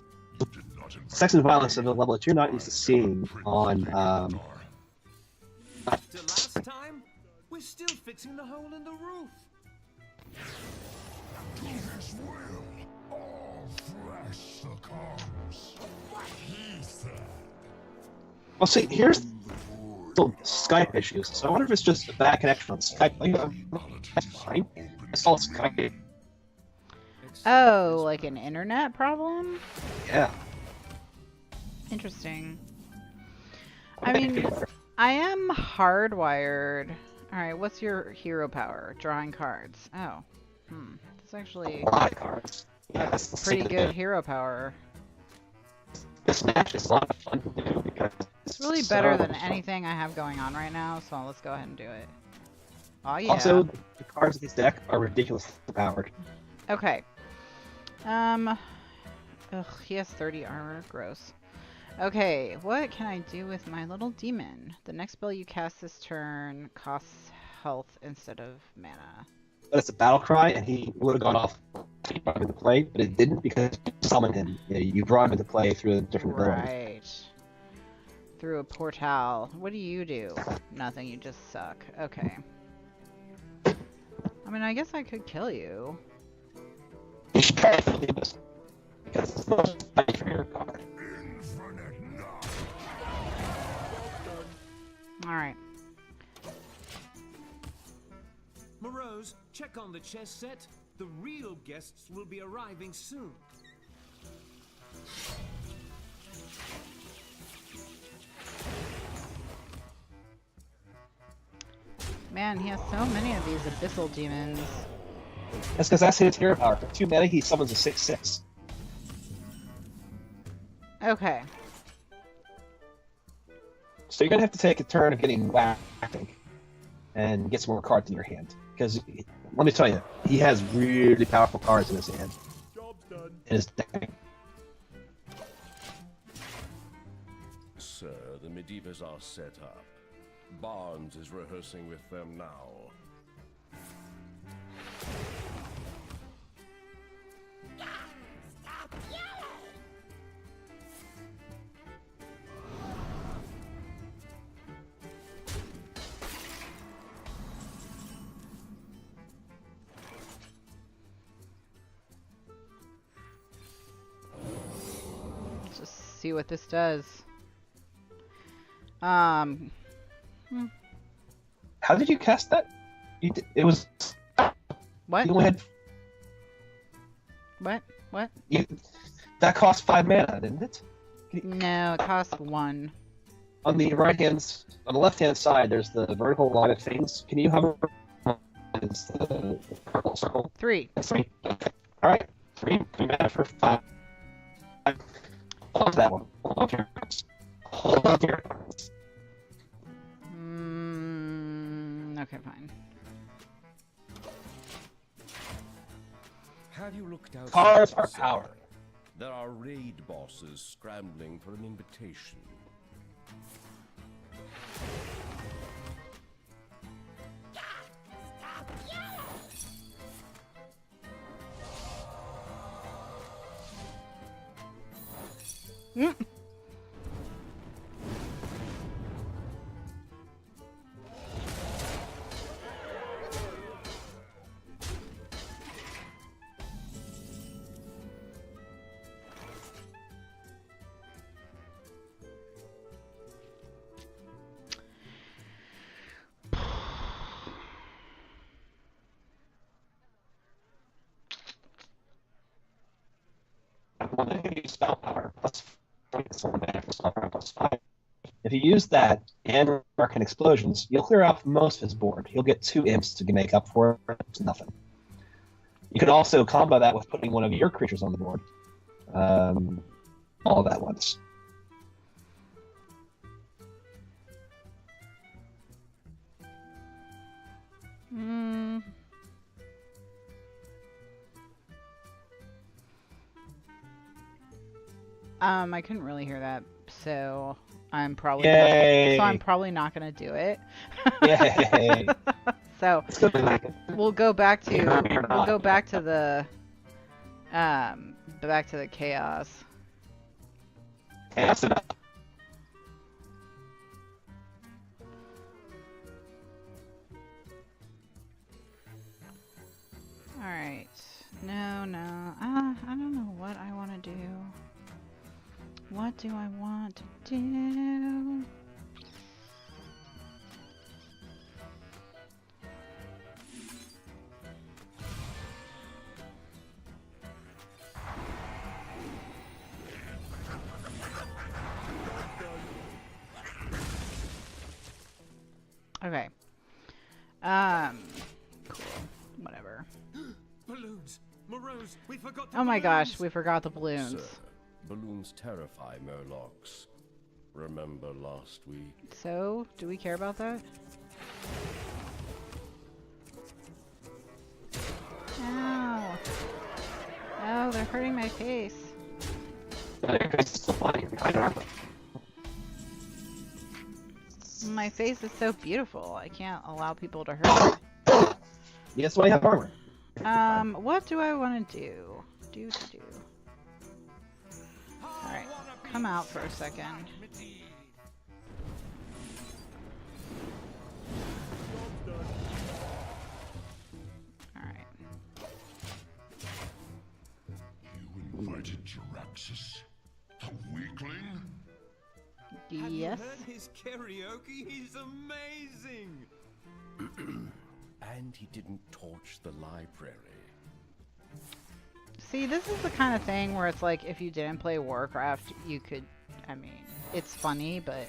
sex and violence at a level that you're not used to seeing on. After last time, we're still fixing the hole in the roof. To his will, all flesh succumbs. He said. Well, see, here's little Skype issues. So I wonder if it's just a bad connection on Skype. Like, that's fine. I saw Skype. Oh, like an internet problem? Yeah. Interesting. I mean, I am hardwired. Alright, what's your hero power? Drawing cards. Oh. That's actually A lot of cards. Yeah, that's pretty good hero power. This match is a lot of fun to do because It's really better than anything I have going on right now, so let's go ahead and do it. Oh yeah. Also, the cards in this deck are ridiculously powered. Okay. Ugh, he has 30 armor. Gross. Okay, what can I do with my little demon? The next spell you cast this turn costs health instead of mana. But it's a battle cry, and he would have gone off to brought him into play, but it didn't because you summoned him. You brought him into play through a different ability. Right. Through a portal. What do you do? Nothing, you just suck. Okay. I mean, I guess I could kill you. You should try to leave us because it's the most fight for your card. Infinite knowledge. Alright. Morose, check on the chess set. The real guests will be arriving soon. Man, he has so many of these abyssal demons. That's because that's his hero power. For 2 mana, he summons a 6/6. Okay. So you're gonna have to take a turn of getting whacked, I think, and get some more cards in your hand. Because let me tell you, he has really powerful cards in his hand. Job's done. In his deck. Sir, the Medivhas are set up. Barnes is rehearsing with them now. Just see what this does. How did you cast that? It was. What? You only had. What? That cost 5 mana, didn't it? No, it costs 1. On the on the left-hand side, there's the vertical line of things. Can you hover? It's the purple circle. 3. 3. Okay. All right. 3 mana for 5. Hold on to that one. Hold on to your cards. Hold on to your cards. Okay, fine. Have you looked out? Cards are power. There are raid bosses scrambling for an invitation. Spell power plus 5. If you use that and Arcane Explosions, you'll clear off most of his board. He'll get 2 imps to make up for it. It's nothing. You can also combo that with putting one of your creatures on the board. All of that once. I couldn't really hear that, so I'm probably Yay! so I'm probably not gonna do it. Yay! So It's good to like it. we'll go back to You're not. the chaos. Okay, that's enough. All right. No. I don't know what I want to do. What do I want to do? Okay. Cool. Whatever. Balloons! Morose, we forgot the Oh my gosh, balloons! we forgot the balloons. Sir, balloons terrify Murlocs. Remember last week? So, do we care about that? Ow. Oh, they're hurting my face. It's still funny. My face is so beautiful. I can't allow people to hurt it. Yes, why you have armor? What do I want to do? Alright, come out for a second. Alright. You invited Jaraxxus? The weakling? Have you Yes. heard his karaoke? He's amazing! And he didn't torch the library. See, this is the kind of thing where it's like, if you didn't play Warcraft, you could, I mean, it's funny, but,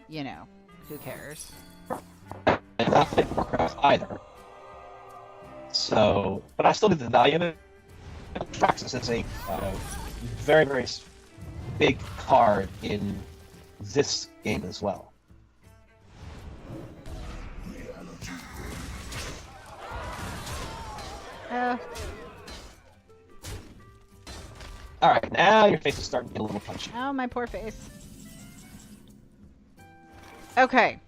you know, who cares? And not play Warcraft either. So, but I still get the value of it. Traxxas is a very, very big card in this game as well. Alright, now your face is starting to get a little punchy. Oh, my poor face. Okay.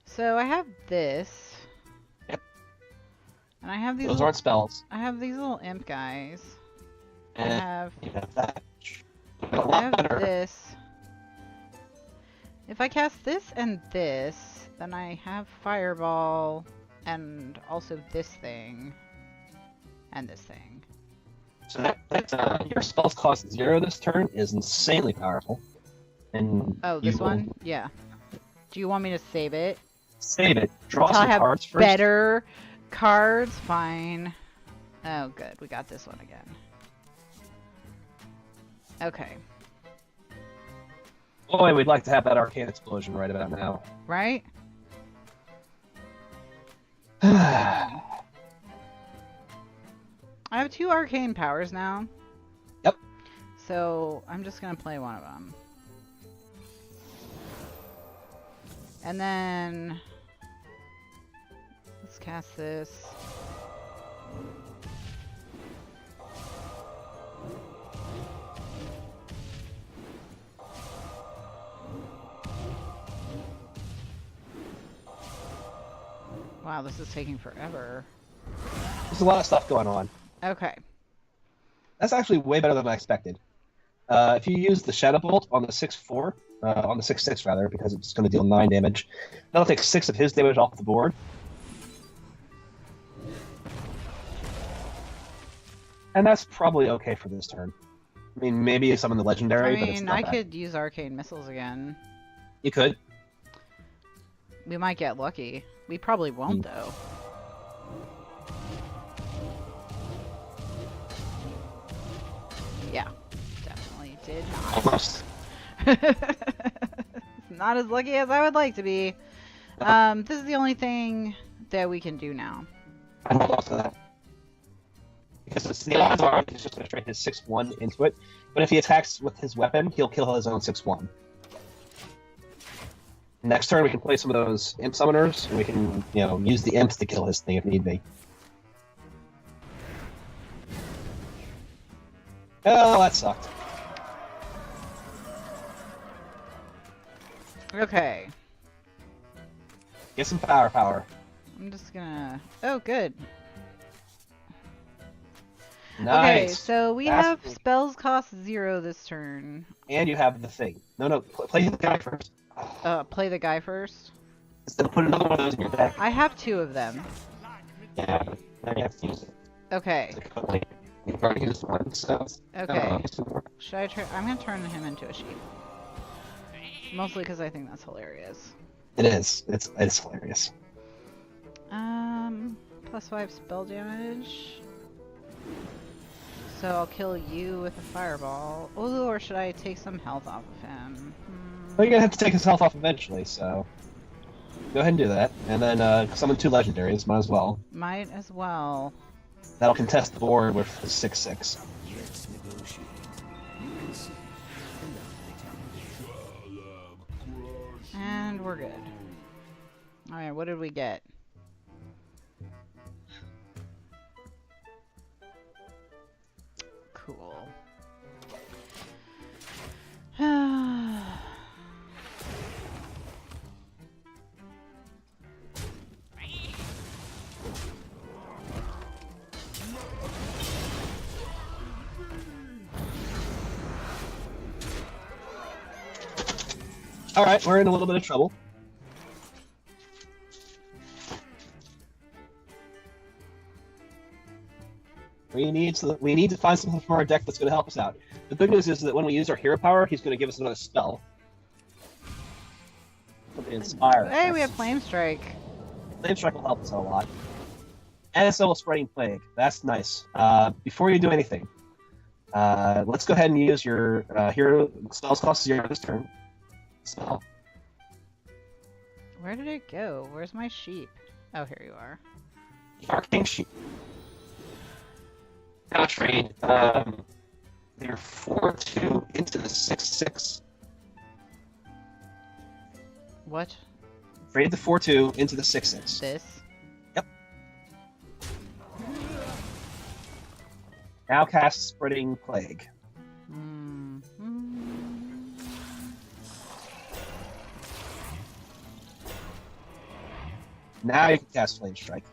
So I have this. Yep. And I have these Those aren't spells. I have these little imp guys. And I have you have that. A I lot have better. this. If I cast this and this, then I have Fireball and also this thing and this thing. So your spells cost 0 this turn is insanely powerful. And Oh, you this will one? Yeah. Do you want me to save it? Save it. Draw Until I some have cards first. better cards? Fine. Oh, good. We got this one again. Okay. Boy, we'd like to have that arcane explosion right about now. Right? I have 2 arcane powers now. Yep. So I'm just gonna play one of them. And then let's cast this. Wow, this is taking forever. There's a lot of stuff going on. Okay. That's actually way better than I expected. If you use the Shadow Bolt on the 6-4, on the 6-6 rather, because it's going to deal 9 damage, that'll take 6 of his damage off the board. And that's probably okay for this turn. I mean, maybe some in the legendary, I but it's mean, not I bad. could use arcane missiles again. You could. We might get lucky. We probably won't, though. Yeah, definitely did not. Almost. Not as lucky as I would like to be. This is the only thing that we can do now. I hold off to that. Because it's the odds are he's just going to trade his 6-1 into it. But if he attacks with his weapon, he'll kill his own 6-1. Next turn, we can play some of those imp summoners, and we can, use the imps to kill his thing if need be. Oh, that sucked. Okay. Get some power. I'm just gonna... Oh, good. Nice. Okay, so we That's have cool. spells cost 0 this turn. And you have the thing. No, play the guy first. Play the guy first. Instead of put another one of those in your deck. I have 2 of them. Yeah, now you have to use it. Okay. You've already used one, so... Okay. Should I turn... I'm gonna turn him into a sheep. Mostly because I think that's hilarious. It is. It's hilarious. +5 spell damage. So I'll kill you with a fireball. Ooh, or should I take some health off of him? Well, you're gonna have to take his health off eventually, so... Go ahead and do that. And then summon 2 legendaries, might as well. Might as well. That'll contest the board with the 6-6. Let's negotiate. You can see. And we're good. Alright, what did we get? Cool. Alright, we're in a little bit of trouble. We need to find something from our deck that's going to help us out. The good news is that when we use our hero power, he's going to give us another spell. Something inspire. Hey, we have Flame Strike. Flame Strike will help us out a lot. And so will Spreading Plague. That's nice. Before you do anything, let's go ahead and use your hero spells cost 0 this turn. Spell. Where did it go? Where's my sheep? Oh, here you are. Arcane Sheep. Now trade your 4-2 into the 6-6 What? Trade the 4/2 into the 6/6. This? Yep. Now cast Spreading Plague. Mm. Now you can cast Flame Strike.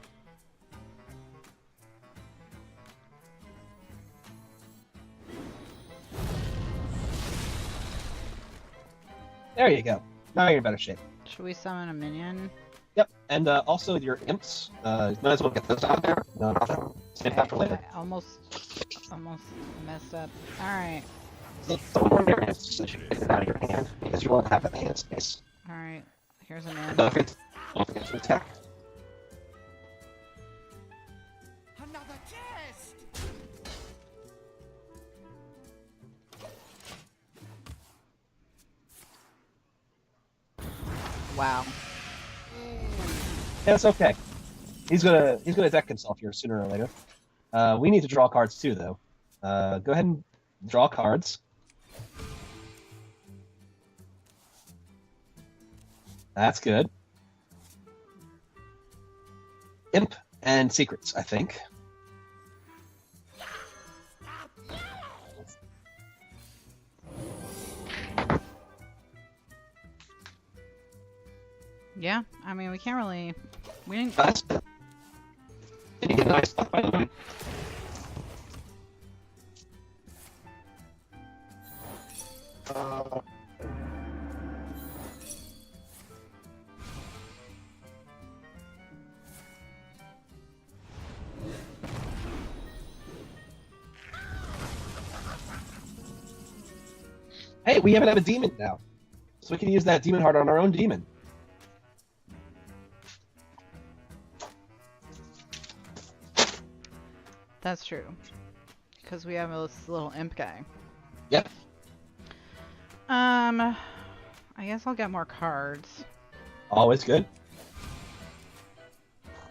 There you go. Now you're in better shape. Should we summon a minion? Yep, and also your imps. Might as well get those out there. No, save that for later. I almost messed up. All right. So don't worry your imps so you can get it out of your hand because you won't have that hand space. All right. Here's an in. Don't forget to attack. Another test! Wow. Yeah, it's okay. He's gonna deck himself here sooner or later. We need to draw cards too, though. Go ahead and draw cards. That's good. Imp and secrets, I think. Yeah, I mean, we can't really. We didn't. That's good. Did you get nice stuff, by the way? Hey, we even have a demon now. So we can use that demon heart on our own demon. That's true. Because we have this little imp guy. Yep. I guess I'll get more cards. Always good.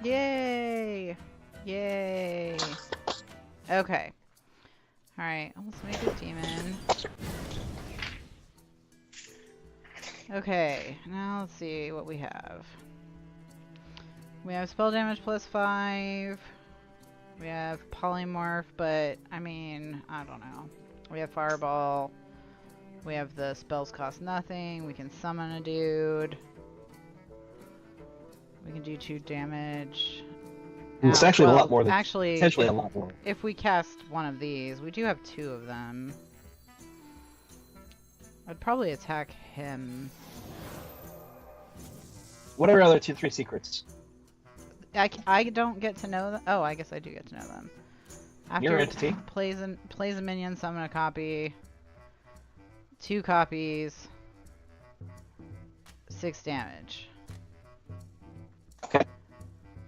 Yay! Yay! Okay. Alright, let's make a demon. Okay, now let's see what we have. We have spell damage plus 5. We have polymorph, but I mean, I don't know. We have fireball. We have the spells cost nothing. We can summon a dude. We can do 2 damage. It's actually a lot more than actually, potentially a lot more. If we cast one of these, we do have 2 of them. I'd probably attack him. What are your other 3 secrets? I don't get to know them. Oh, I guess I do get to know them. After Your it entity. plays a minion, summon a copy. 2 copies. 6 damage. Okay.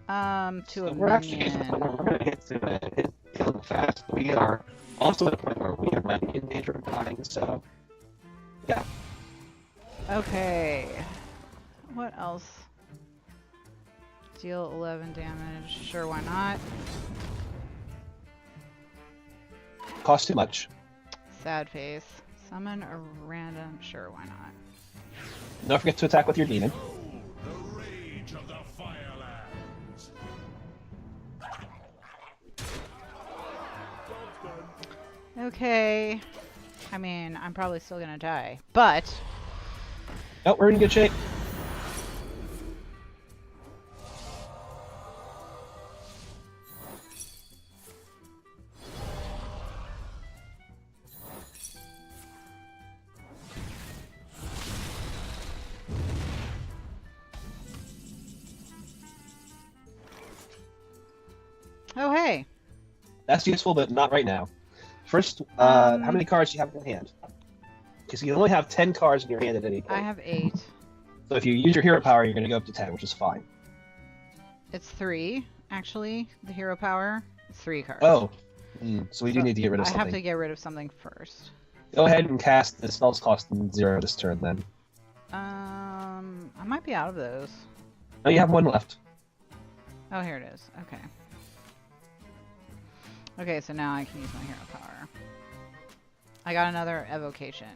To So a we're actually minion. we're going to get to it feeling fast. We are also at a point where we are in danger of dying, so yeah. Okay. What else? Deal 11 damage. Sure, why not? Costs too much. Sad face. Summon a random. Sure, why not? Don't forget to attack with your demon. The rage of the Firelands. Okay. I mean, I'm probably still gonna die, but Oh, we're in good shape. oh hey, That's useful, but not right now. First, how many cards do you have in hand? Because you only have 10 cards in your hand at any point. I have 8. So if you use your hero power, you're going to go up to 10, which is fine. It's 3, actually. The hero power. It's 3 cards. Oh, so we do need to get rid of I something. have to get rid of something first. Go ahead and cast the spells costing 0 this turn, then. I might be out of those. Oh, you have 1 left. Oh, here it is. Okay. Okay, so now I can use my hero power. I got another evocation.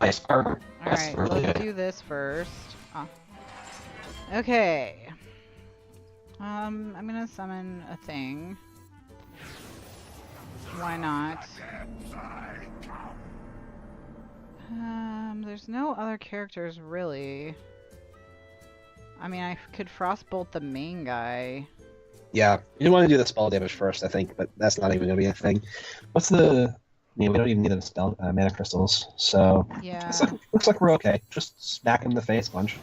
Nice armor. That's Alright, really let's good. do this first. Oh. Okay. I'm gonna summon a thing. Why not? There's no other characters really. I mean, I could frostbolt the main guy. Yeah, you want to do the spell damage first, I think, but that's not even going to be a thing. What's the... Yeah, we don't even need the spell mana crystals, so... Yeah. Looks like we're okay. Just smack him in the face, bunch.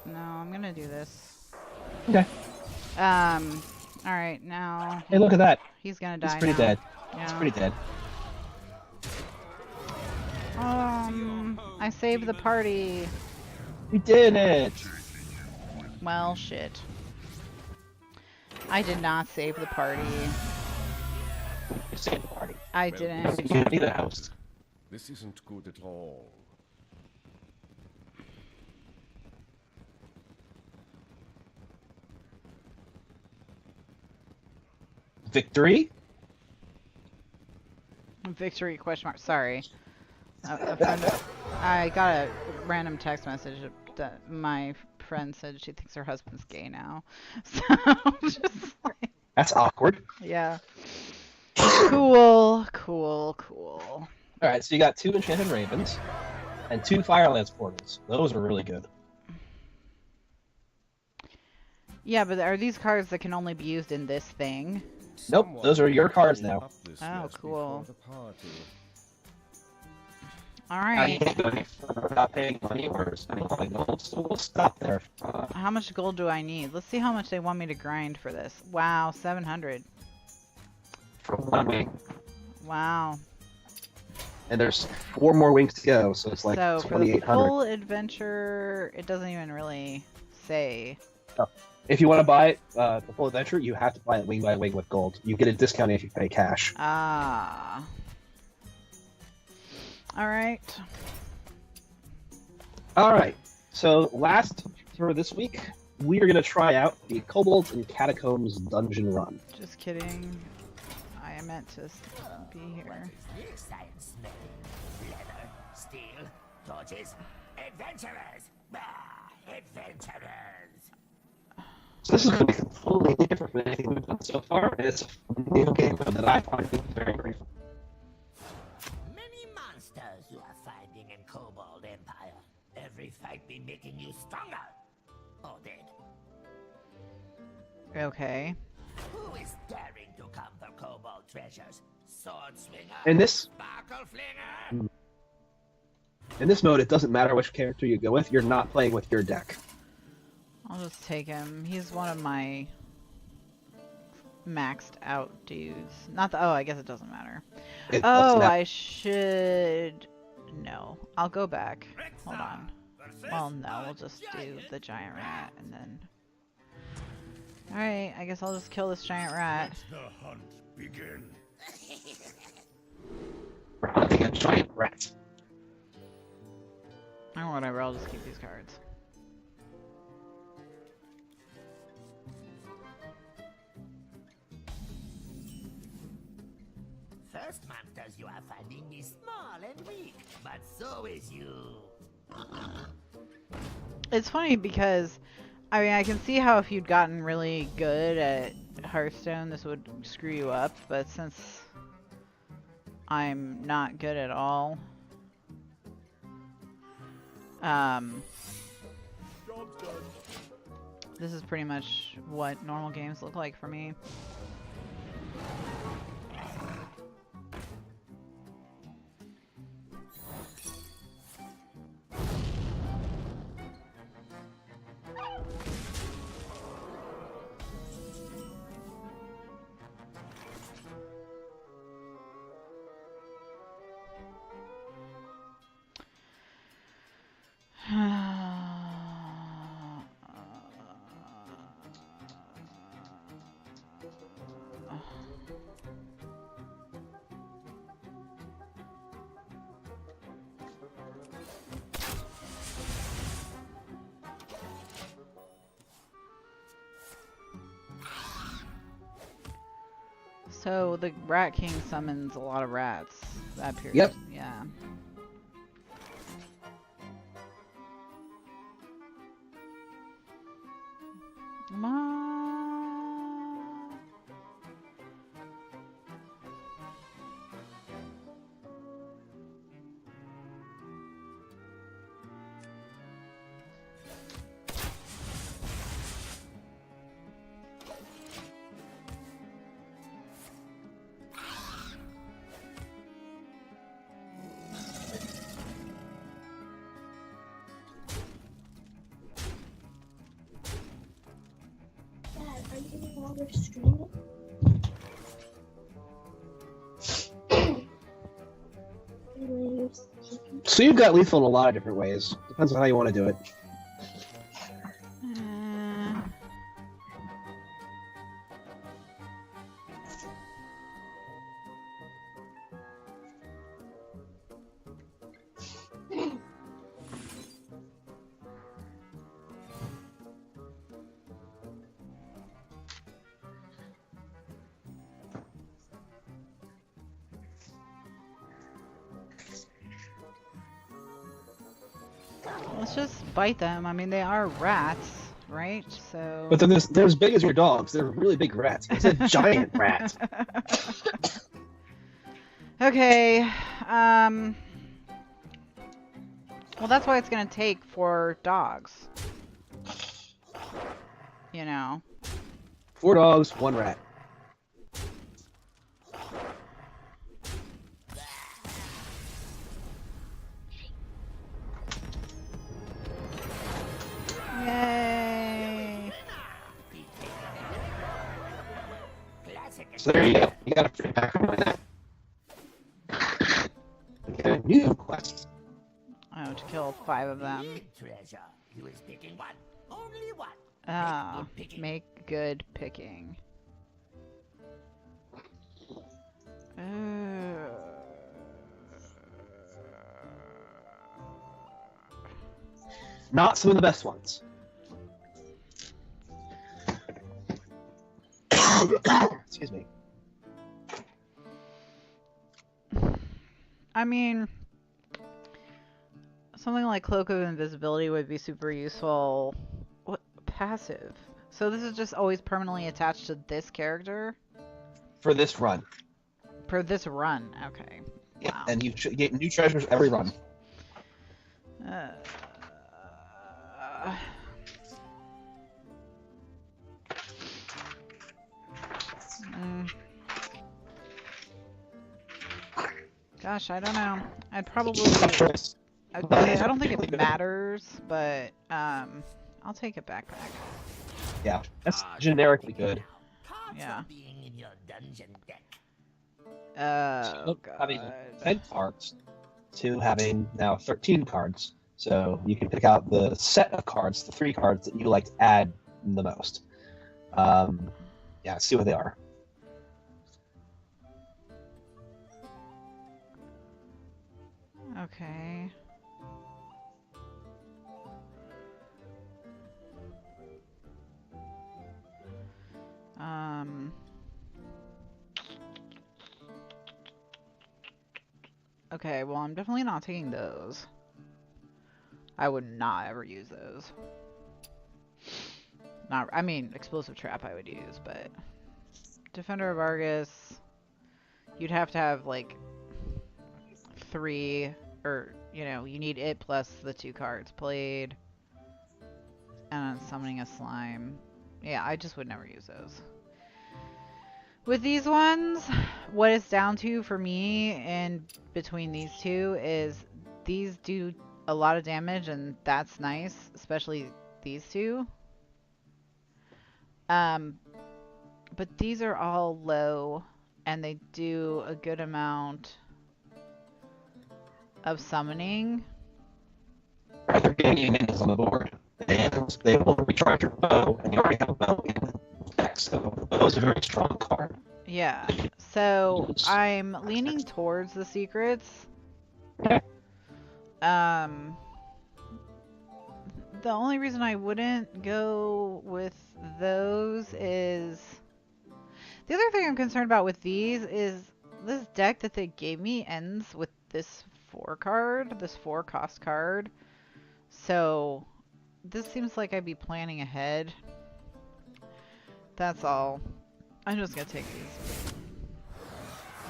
No, I'm gonna do this. Okay. Alright, now... Hey, look at that. He's gonna die He's pretty now. dead. Yeah. He's pretty dead. I saved the party. We did it! Well, shit. I did not save the party. You saved the party. I Well, didn't. You need a host. This isn't good at all. Victory? Victory question mark. Sorry. I got a random text message that my friend said she thinks her husband's gay now. So just like, That's awkward. yeah. Cool, cool, cool. Alright, so you got 2 Enchanted Ravens and 2 Firelance Portals. Those are really good. Yeah, but are these cards that can only be used in this thing? Nope, those are your cards now. Oh, cool. All Now you right. can't go any further without paying money or spending all the gold, so we'll stop there. How much gold do I need? Let's see how much they want me to grind for this. Wow, 700. For 1 wing. Wow. And there's 4 more wings to go, so it's like So for the 2,800. full adventure, it doesn't even really say. If you want to buy the full adventure, you have to buy it wing by wing with gold. You get a discount if you pay cash. Ah. All right. Alright, so last for this week, we are going to try out the Kobolds and Catacombs dungeon run. Just kidding. I meant to be here. Science smelling. Leather, steel, torches, adventurers! Adventurers! So this is going to be completely different from anything we've done so far, and it's a new game mode that I find very, very fun. Many monsters you are finding in Kobold Empire. Every fight be making you stronger. Or dead. Okay. Who is daring to come for Kobold treasures? Sword swinger? In this Sparkle flinger? in this mode, it doesn't matter which character you go with, you're not playing with your deck. I'll just take him. He's one of my maxed out dudes. Not the. Oh, I guess it doesn't matter. It Oh, doesn't matter. I should. No, I'll go back. Hold on. Well, no, we'll just do the giant rat and then. Alright, I guess I'll just kill this giant rat. The hunt begin. We're hunting a giant rat. Or whatever, I'll just keep these cards. First monsters you are finding is small and weak, but so is you. It's funny because, I mean, I can see how if you'd gotten really good at Hearthstone, this would screw you up, but since I'm not good at all, this is pretty much what normal games look like for me. So the Rat King summons a lot of rats. That appears. Yep. Yeah. Come on. Dad, are you no longer streaming? So you've got lethal in a lot of different ways. Depends on how you want to do it. Let's just bite them. I mean, they are rats, right? So. But then they're as big as your dogs. They're really big rats. It's a giant rat. Okay. Well, that's why it's gonna take 4 dogs. You know. 4 dogs, 1 rat. Yay! So there you go. You got a free pack with that. You got a new quest. Oh, to kill 5 of them. Treasure. You is picking one. Only one. Ah, good picking. make good picking. Not some of the best ones. Excuse me. I mean, something like Cloak of Invisibility would be super useful. What? Passive. So this is just always permanently attached to this character? For this run. For this run, okay. Yeah, Wow. and you get new treasures every run. Gosh, I don't know. I'd probably... Choice. I don't think it matters, but I'll take a backpack. Yeah, that's generically good. Cards Yeah. for being in your dungeon deck. Oh, Having God. 10 cards to having now 13 cards. So you can pick out the set of cards, the 3 cards that you like to add the most. Yeah, see what they are. Okay. Okay, well, I'm definitely not taking those. I would not ever use those. Not, I mean, Explosive Trap I would use, but... Defender of Argus... You'd have to have, like, 3... Or, you know, you need it plus the 2 cards played. And then summoning a slime. Yeah, I just would never use those. With these ones, what it's down to for me in between these two is these do a lot of damage and that's nice, especially these two. But these are all low and they do a good amount of summoning. Right, they're getting you minions on the board. And they will recharge your bow, and you already have a bow in the deck, so the bow is a very strong card. Yeah, so I'm leaning towards the secrets. Okay. The only reason I wouldn't go with those is... The other thing I'm concerned about with these is this deck that they gave me ends with this 4 card, this 4 cost card. So this seems like I'd be planning ahead. That's all. I'm just gonna take these.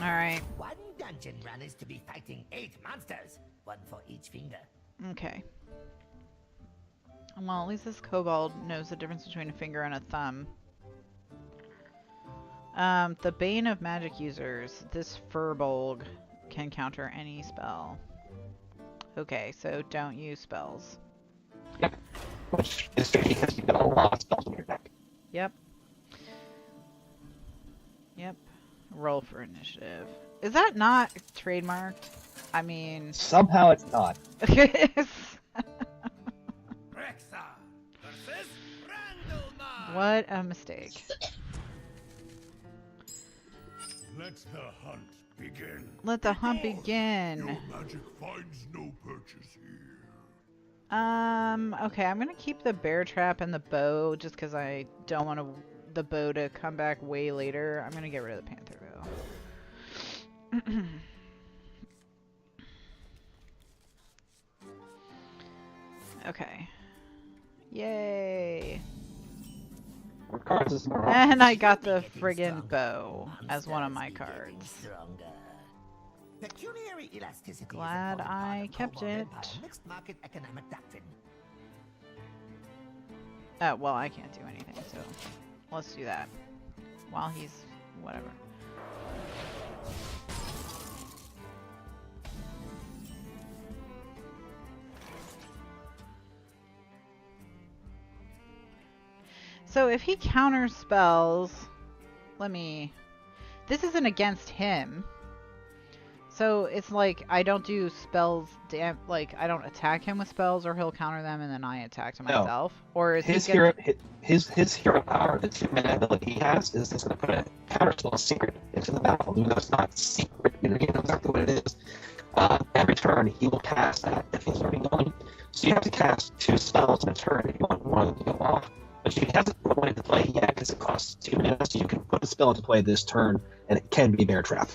Alright. One dungeon run is to be fighting 8 monsters, one for each finger. Okay. Well, at least this kobold knows the difference between a finger and a thumb. The Bane of Magic users. This Furbolg can counter any spell. Okay, so don't use spells. Yep. Which is tricky because you got a lot of spells in your deck. Yep. Yep. Roll for initiative. Is that not trademarked? I mean... Somehow it's not. Rexa versus Randall. What a mistake. Let the hunt begin. Let the hunt begin. Your magic finds no purchase here. Okay, I'm gonna keep the bear trap and the bow just because I don't want the bow to come back way later. I'm gonna get rid of the panther bow. Okay. Yay! What cards is more And I got the friggin' bow as one of my cards. Pecuniary elasticity is Glad an important part I of kept Kobold it. Empire mixed market economic doctrine. Well, I can't do anything, so let's do that. While he's... whatever. So if he counters spells... Let me... This isn't against him. So it's like I don't do spells, like I don't attack him with spells, or he'll counter them and then I attack to No. myself. Or is his he hero, his hero power, the 2-mana ability he has, is it's going to put a counter spell secret into the battle, even though it's not secret. You know exactly what it is. Every turn he will cast that if he's already going. So you have to cast 2 spells in a turn if you want one to go off. But he hasn't put one into play yet because it costs 2 mana, so you can put a spell into play this turn, and it can be Bear Trap.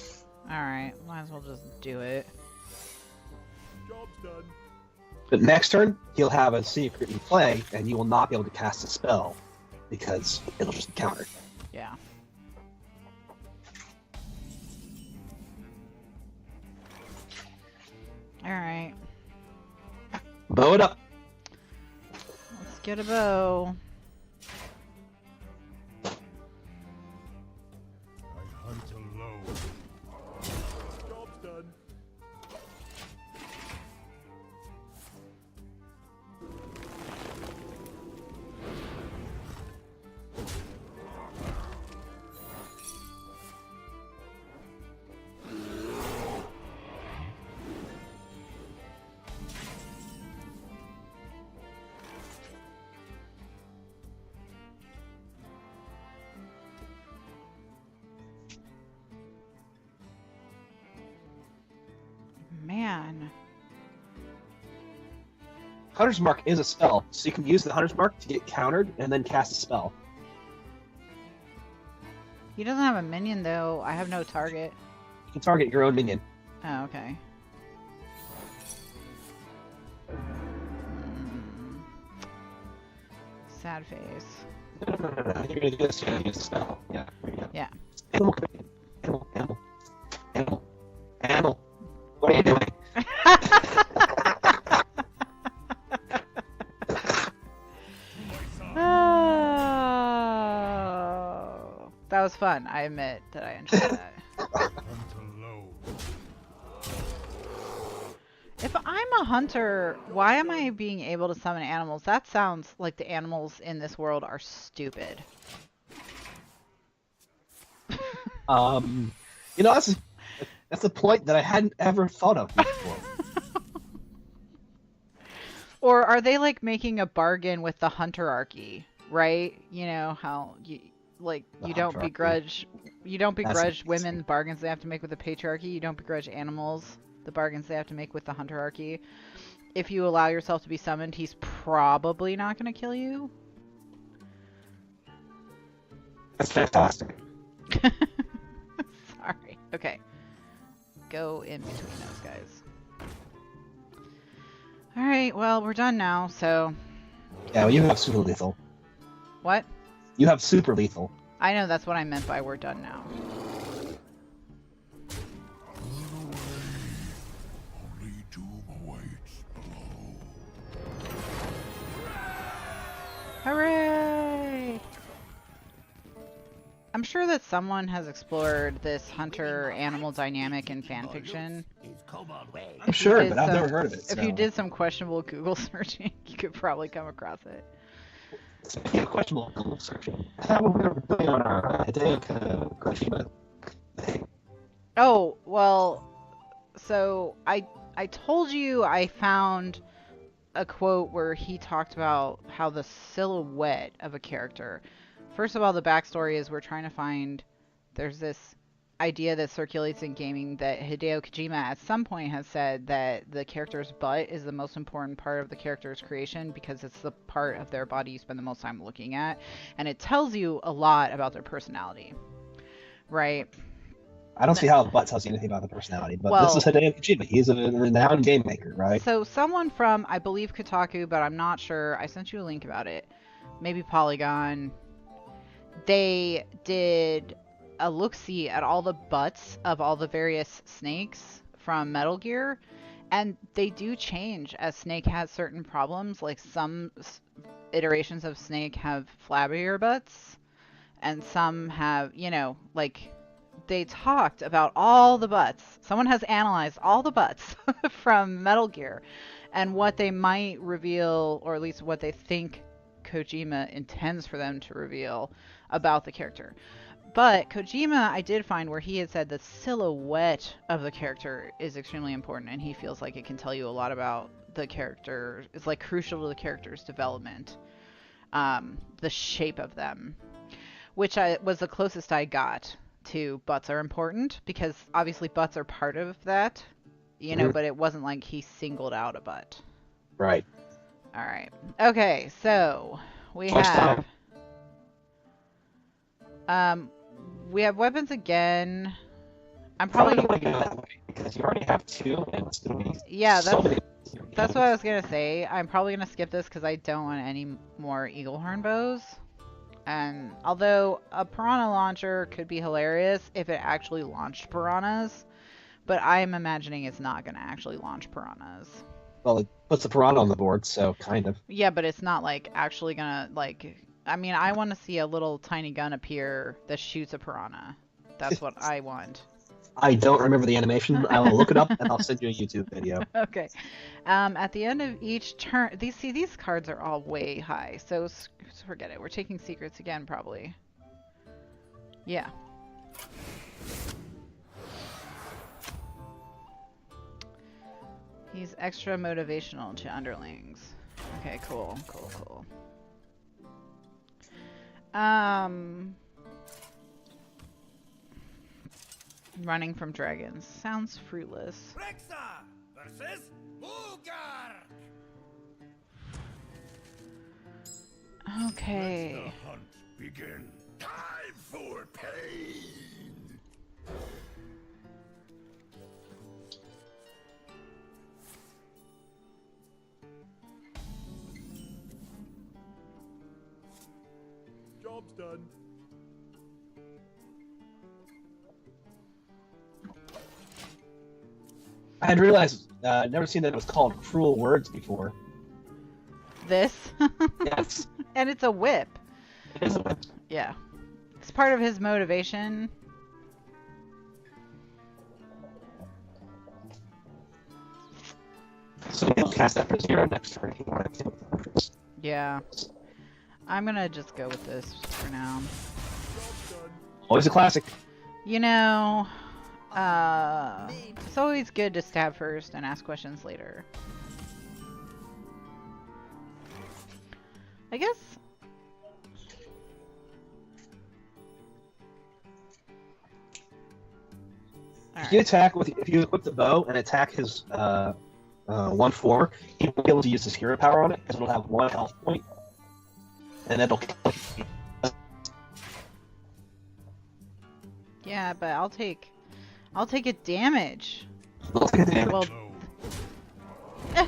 Alright, might as well just do it. Job's done. But next turn, he'll have a secret in play, and you will not be able to cast a spell because it'll just be countered. Yeah. Alright, Bow it up. let's get a bow. I hunt alone. Job's done. Man. Hunter's Mark is a spell, so you can use the Hunter's Mark to get countered and then cast a spell. He doesn't have a minion though. I have no target. You can target your own minion. Oh, okay. Sad face. No. You're going to do this, you're going to use the spell. Yeah. There you go. Yeah. Animal, come in. Animal. What are you doing? Oh, that was fun. I admit that I enjoyed that. Hunt alone. If I'm a hunter, why am I being able to summon animals? That sounds like the animals in this world are stupid. You know, that's a point that I hadn't ever thought of before. Or are they like making a bargain with the hunterarchy, right? You know how you don't begrudge women the bargains they have to make with the patriarchy. You don't begrudge animals the bargains they have to make with the hunterarchy. If you allow yourself to be summoned, he's probably not going to kill you. That's fantastic. Sorry. Okay. Go in between those guys. Alright, well, we're done now, so... Yeah, well, you have super lethal. What? You have super lethal. I know that's what I meant by we're done now. Only doom awaits below. Hooray! I'm sure that someone has explored this hunter-animal dynamic in fanfiction. Is Kobold way. I'm sure, did but I've some- never heard of it. If you did some questionable Google searching, you could probably come across it. Speaking of questionable Google searching, how are we doing on our Hideo Kojima thing? Oh, well, so I told you I found a quote where he talked about how the silhouette of a character. First of all, the backstory is we're trying to find. There's this idea that circulates in gaming that Hideo Kojima at some point has said that the character's butt is the most important part of the character's creation because it's the part of their body you spend the most time looking at, and it tells you a lot about their personality, right? I don't see how butt tells you anything about the personality, but Well- this is Hideo Kojima. He's a renowned game maker, right? So someone from, I believe, Kotaku, but I'm not sure. I sent you a link about it. Maybe Polygon. They did a look-see at all the butts of all the various snakes from Metal Gear, and they do change as Snake has certain problems. Like some iterations of Snake have flabbier butts, and some have, you know, like they talked about all the butts. Someone has analyzed all the butts from Metal Gear and what they might reveal, or at least what they think Kojima intends for them to reveal about the character. But Kojima, I did find where he had said the silhouette of the character is extremely important, and he feels like it can tell you a lot about the character. It's like crucial to the character's development. The shape of them, which was the closest I got to butts are important, because obviously butts are part of that, you know, but it wasn't like he singled out a butt. Right. All right. Okay, so we First have we have weapons again. I'm Probably probably don't want to go that way because you already have two, and it's going to be yeah, so many. that's what I was gonna say. I'm probably gonna skip this because I don't want any more eaglehorn bows. And although a piranha launcher could be hilarious if it actually launched piranhas, but I'm imagining it's not gonna actually launch piranhas. Well, it puts the piranha on the board, so kind of. Yeah, but it's not like actually gonna like. I mean, I want to see a little tiny gun appear that shoots a piranha. That's what I want. I don't remember the animation. I will look it up and I'll send you a YouTube video. Okay. At the end of each turn, these cards are all way high, so forget it. We're taking secrets again, probably. Yeah. He's extra motivational to underlings. Okay, cool. Running from dragons. Sounds fruitless. Rexa versus Ugar. Okay. Let the hunt begin. Time for pain. Job's done. I had realized, never seen that it was called Cruel Words before. This? Yes. And it's a whip. It is a whip. Yeah. It's part of his motivation. So you'll cast that for 0 next turn if you want to. Yeah. I'm gonna just go with this for now. Always a classic. You know, it's always good to stab first and ask questions later. I guess. If you attack with, if you equip the bow and attack his 1/4, he won't be able to use his hero power on it because it'll have 1 health point, and it'll kill you. Yeah, but I'll take a damage. Look at the damage. Well,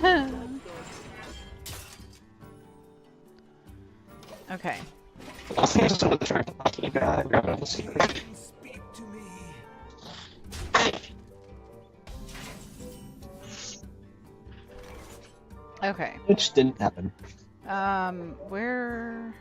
Low. okay. I'll see just another track to talk to the guy, grab another secret. Speak to me. Okay. Which didn't happen. Where?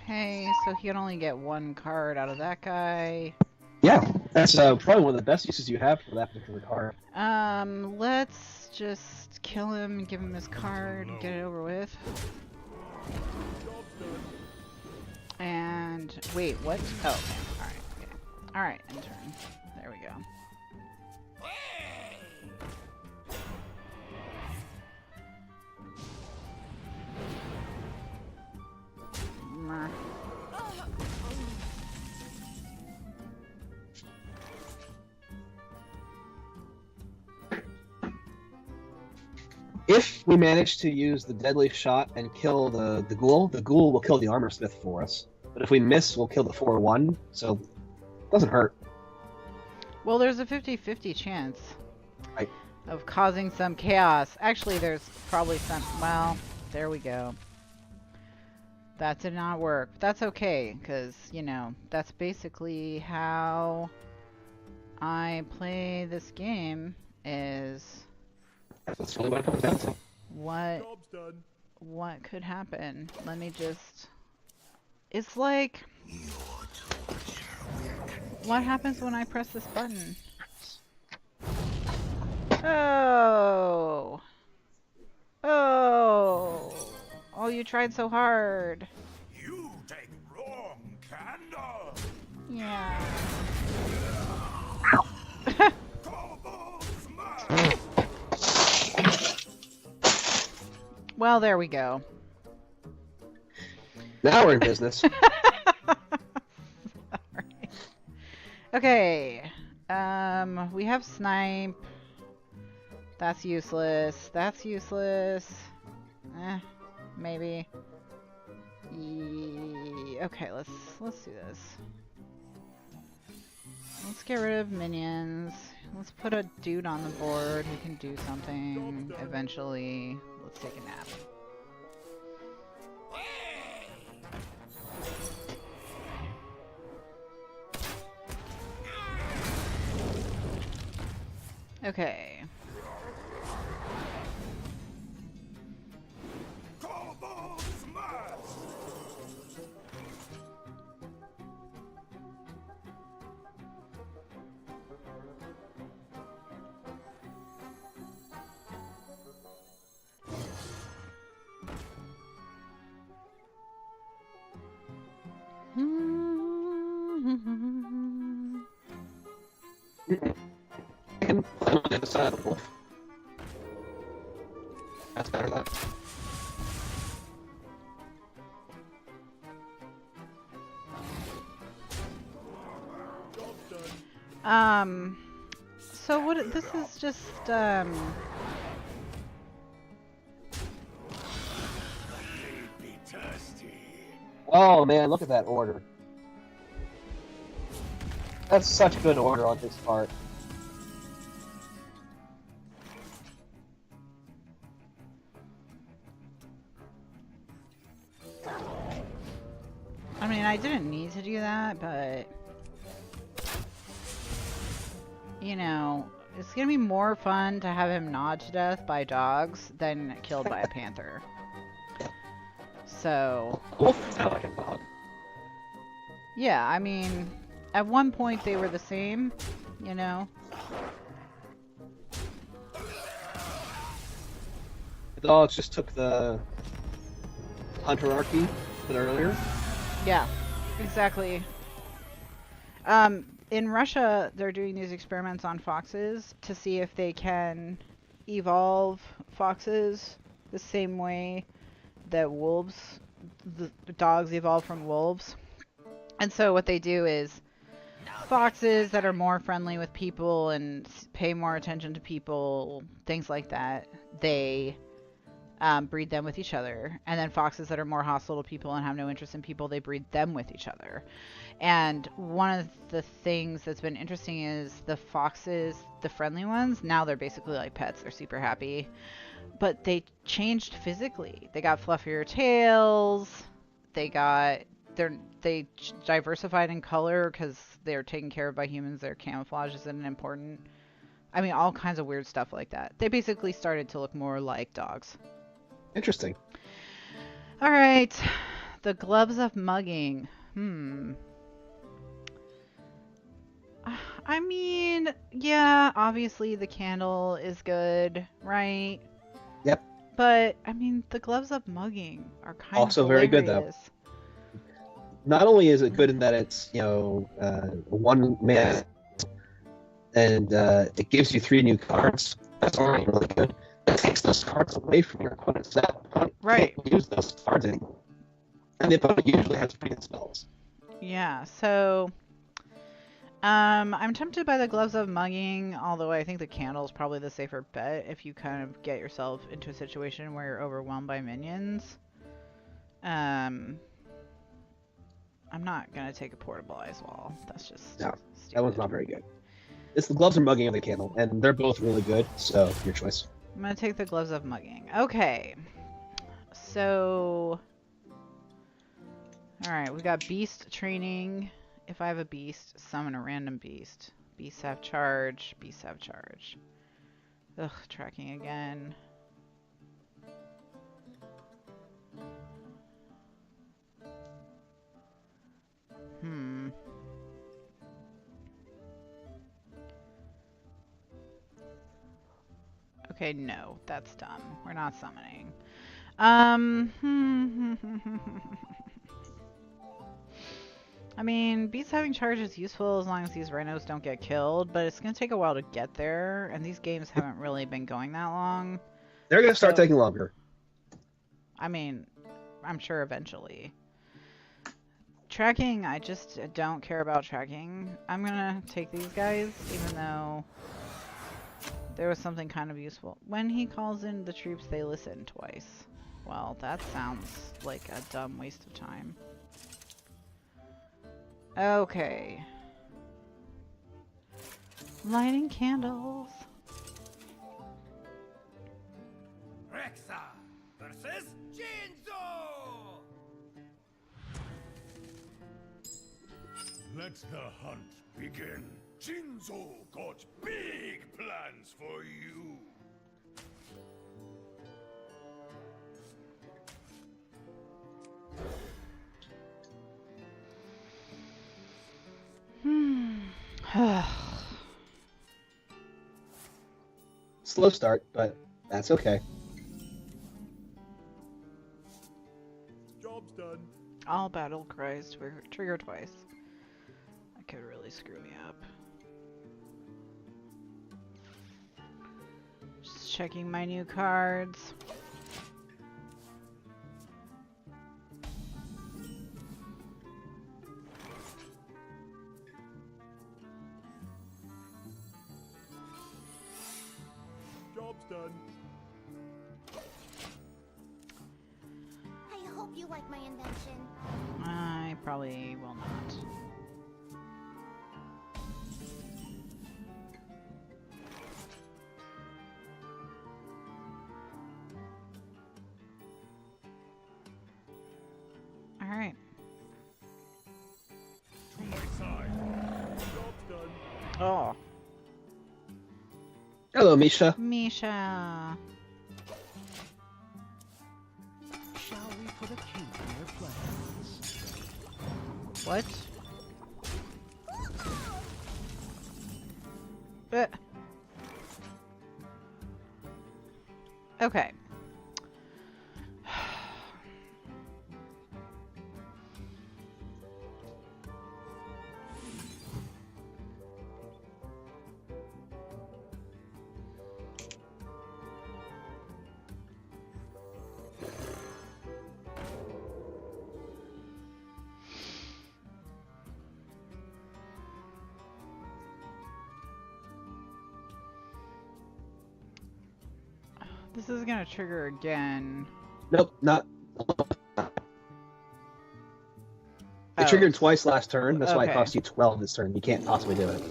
Okay, so he can only get one card out of that guy. Yeah, that's probably one of the best uses you have for that particular card. Let's just kill him, give him his card, get it over with. And wait, what? Oh, okay. Alright, okay. Alright, intern. There we go. Meh. If we manage to use the deadly shot and kill the ghoul will kill the armor smith for us. But if we miss, we'll kill the 4/1, so it doesn't hurt. Well, there's a 50-50 chance Right. of causing some chaos. Actually, there's probably some... Well, there we go. That did not work. But that's okay, because, you know, that's basically how I play this game, is That's really what it comes down to. what could happen. Let me just... It's like... What happens when I press this button? Oh! Oh! Oh, you tried so hard. You take wrong, Candor. Yeah. Kobolds mad. Well, there we go. Now we're in business. Sorry. Okay. We have snipe. That's useless. That's useless. Maybe. Okay, let's do this. Let's get rid of minions. Let's put a dude on the board who can do something eventually. Let's take a nap. Okay. Kobolds mad. And I'm on the other side of the wolf. That's better than that. So what, this is just, Be thirsty. Oh man, look at that order. That's such good order on his part. I mean, I didn't need to do that, but, you know, it's gonna be more fun to have him gnawed to death by dogs than killed by a panther. So, Wolf is not like a dog. yeah, I mean, at one point they were the same, you know? The dogs just took the hunterarchy a bit earlier. Yeah, exactly. In Russia, they're doing these experiments on foxes to see if they can evolve foxes the same way that wolves, the dogs evolve from wolves. And so what they do is foxes that are more friendly with people and pay more attention to people, things like that, they breed them with each other. And then foxes that are more hostile to people and have no interest in people, they breed them with each other. And one of the things that's been interesting is the foxes, the friendly ones, now they're basically like pets. They're super happy. But they changed physically. They got fluffier tails. They diversified in color because they're taken care of by humans. Their camouflage isn't important. I mean, all kinds of weird stuff like that. They basically started to look more like dogs. Interesting. All right. The gloves of mugging. I mean, yeah, obviously the candle is good, right? Yep. But, I mean, the gloves of mugging are kind Also of very good, though. Not only is it good in that it's, one man, and it gives you 3 new cards. That's already really good. It takes those cards away from your opponent's set. Right. Can't use those cards anymore. And the opponent usually has pretty good spells. Yeah, so I'm tempted by the gloves of mugging, although I think the candle is probably the safer bet if you kind of get yourself into a situation where you're overwhelmed by minions. I'm not gonna take a portable ice wall. That's just No, stupid. that one's not very good. It's the gloves are mugging of the candle, and they're both really good, so your choice. I'm gonna take the gloves of mugging. Okay. So alright, we got beast training. If I have a beast, summon a random beast. Beasts have charge. Beasts have charge. Ugh, tracking again. Okay, no, that's dumb. We're not summoning. I mean, beasts having charge is useful as long as these rhinos don't get killed, but it's gonna take a while to get there, and these games haven't really been going that long. They're gonna start taking longer. I mean, I'm sure eventually. Tracking, I just don't care about tracking. I'm gonna take these guys, even though there was something kind of useful. When he calls in the troops, they listen twice. Well, that sounds like a dumb waste of time. Okay. Lighting candles. Rexa versus Jinzo! Let the hunt begin. Jinzo got big plans for you. Slow start, but that's okay. Job's done. All battle cries trigger twice. That could really screw me up. Just checking my new cards. Job's done. I hope you like my invention. I probably will not. Alright. To my side. Job's done. Oh, Hello, Misha. Misha. Shall we put a cue in your plans? What? Okay. This is gonna trigger again. Nope, not. It Oh. triggered twice last turn. That's why it Okay. cost you 12 this turn. You can't possibly do it.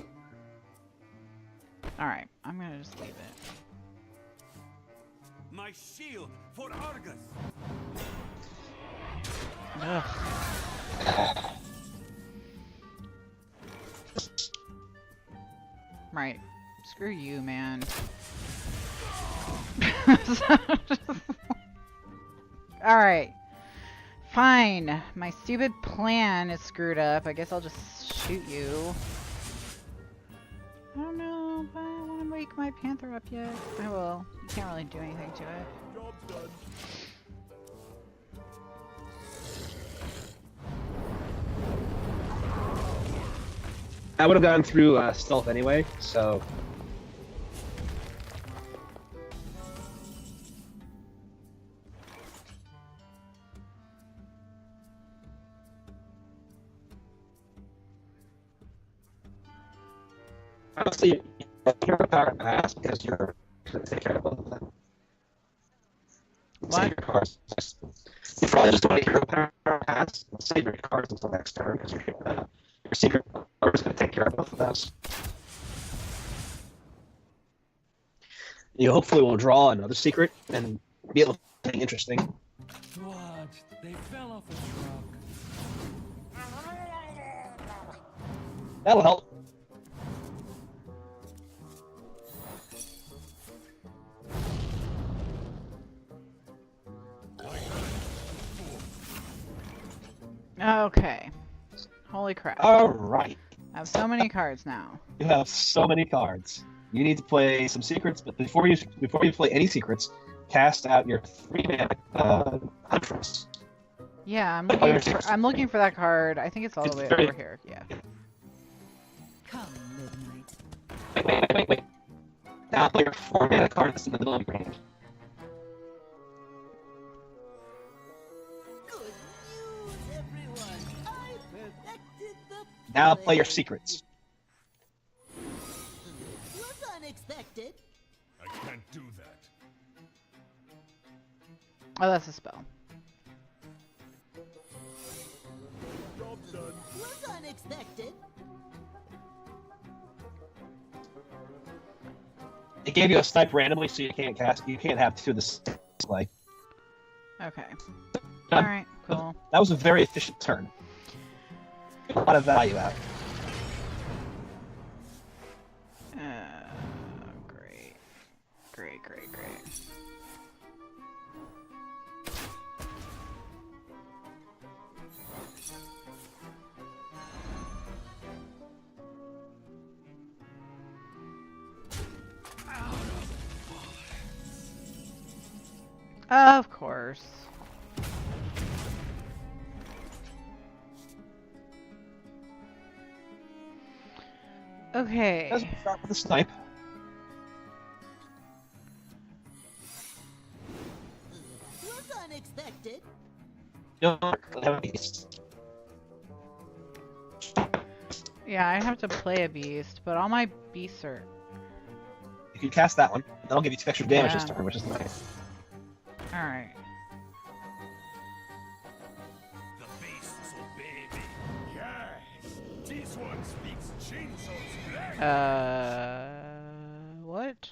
Alright, I'm gonna just leave it. My shield for Argus. Ugh. Right. Screw you, man. Alright. Fine. My stupid plan is screwed up. I guess I'll just shoot you. I don't know if I want to wake my panther up yet. I will. You can't really do anything to it. Job's done. I would have gone through stealth anyway, so. Honestly, hero power pass because you're going to take care of both of them. What? Save your cards. You probably just want a hero power pass and save your cards until next turn because your secret power is going to take care of both of those. You hopefully will draw another secret and be able to do something interesting. What? They fell off a truck. That'll help. Okay. Holy crap. Alright. I have so many cards now. You have so many cards. You need to play some secrets, but before you play any secrets, cast out your 3-mana Huntress. Yeah, I'm Oh, looking for that card. I think it's all the way over here. Yeah. Come, midnight. Wait. Now play your 4-mana card that's in the middle of your hand. Good news, everyone! I perfected the Now play your secrets. Was unexpected. I can't do that. Oh, that's a spell. Job's done. Was unexpected. It gave you a snipe randomly, so you can't have two of the same play. Okay. Alright, cool. That was a very efficient turn. A lot of value out. Great. Great. Of course. Okay. Let's start with the snipe. Was unexpected. You don't have a beast. Yeah, I have to play a beast, but all my beasts are... You can cast that one. That'll give you 2 extra damage this Yeah. turn, which is nice. Alright. The beasts obey me. Yes. This one speaks Chainsaw's black. What?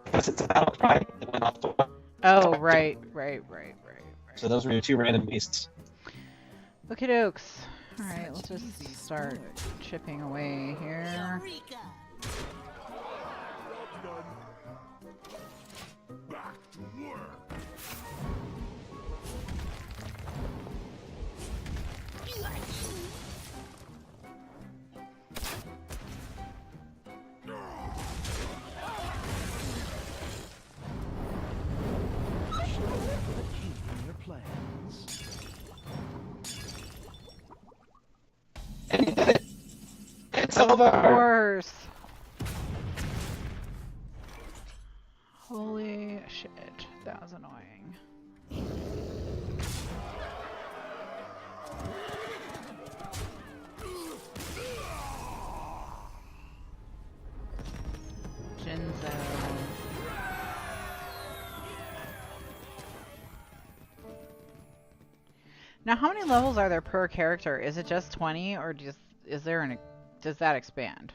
Because it's a battle cry. It went off the wall. Oh, right. So those were your 2 random beasts. Okie dokes. Alright, let's just start chipping away here. Eureka! Job's done. Back to work. Your plans. And you did it! It's Of over! course. Holy shit, that was annoying. Jinzo. Now, how many levels are there per character? Is it just 20, or does that expand?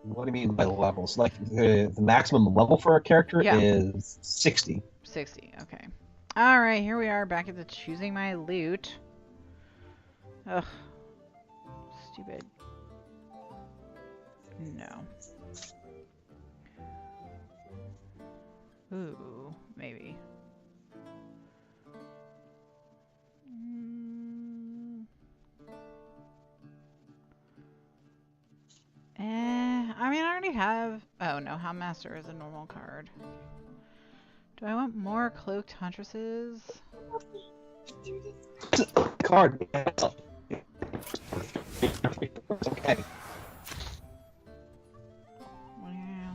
What do you mean by levels? Like the maximum level for a character Yeah. is 60. 60. Okay. All right, here we are back at the choosing my loot. Ugh. Stupid. No. Ooh, maybe. I mean, I already have... Oh, no, Houndmaster is a normal card. Do I want more Cloaked Huntresses? Card. Okay. Yeah.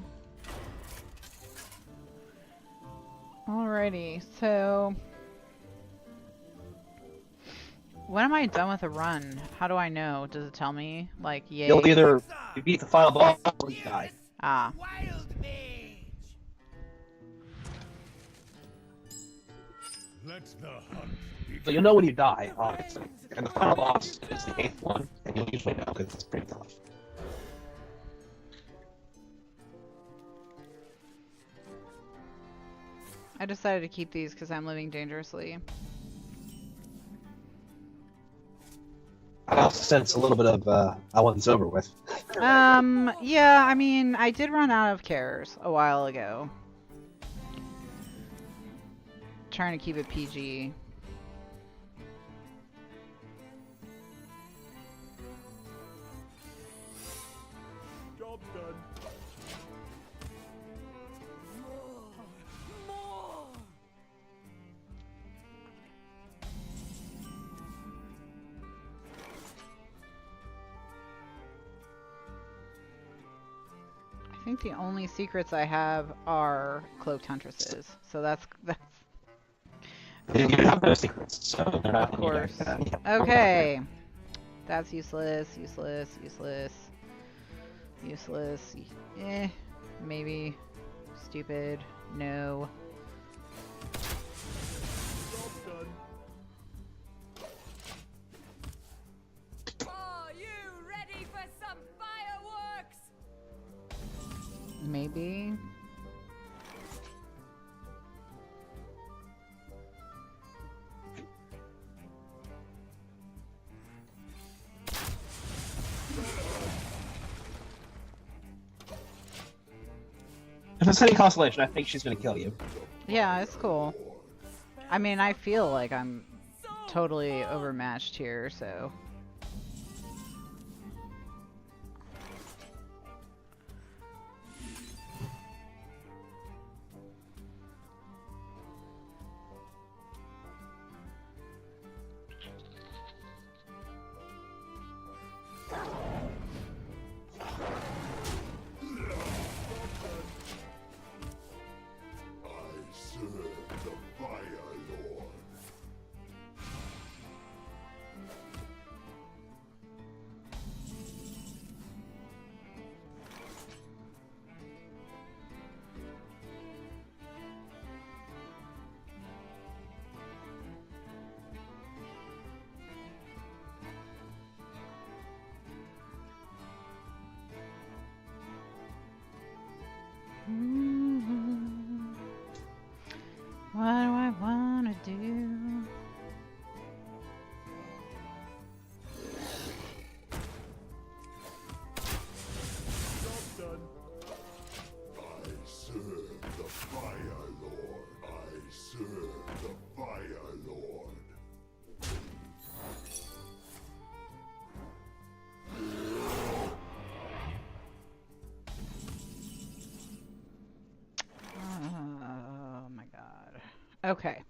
Alrighty, so... When am I done with a run? How do I know? Does it tell me? Like, yay? You'll either beat the final boss or you die. Ah. Wild mage! Let the hunt begin. So you'll know when you die, obviously. And the final boss is the 8th one, and you'll usually know because it's pretty tough. I decided to keep these because I'm living dangerously. I also sense a little bit of, I want this over with. Yeah, I mean, I did run out of cares a while ago. Trying to keep it PG. Job done. More! I think the only secrets I have are Cloaked Huntresses. So that's You have no secrets, so they're not of course. Okay. That's useless, useless, useless. Useless. Maybe. Stupid. No. Job done. Are you ready for some fireworks? Maybe. If it's any consolation, I think she's gonna kill you. Yeah, it's cool. I mean, I feel like I'm totally overmatched here, so. I serve the Fire Lord. What do I wanna do? Job done. I serve the Fire Lord. I serve the Fire Lord. Oh my god. Okay.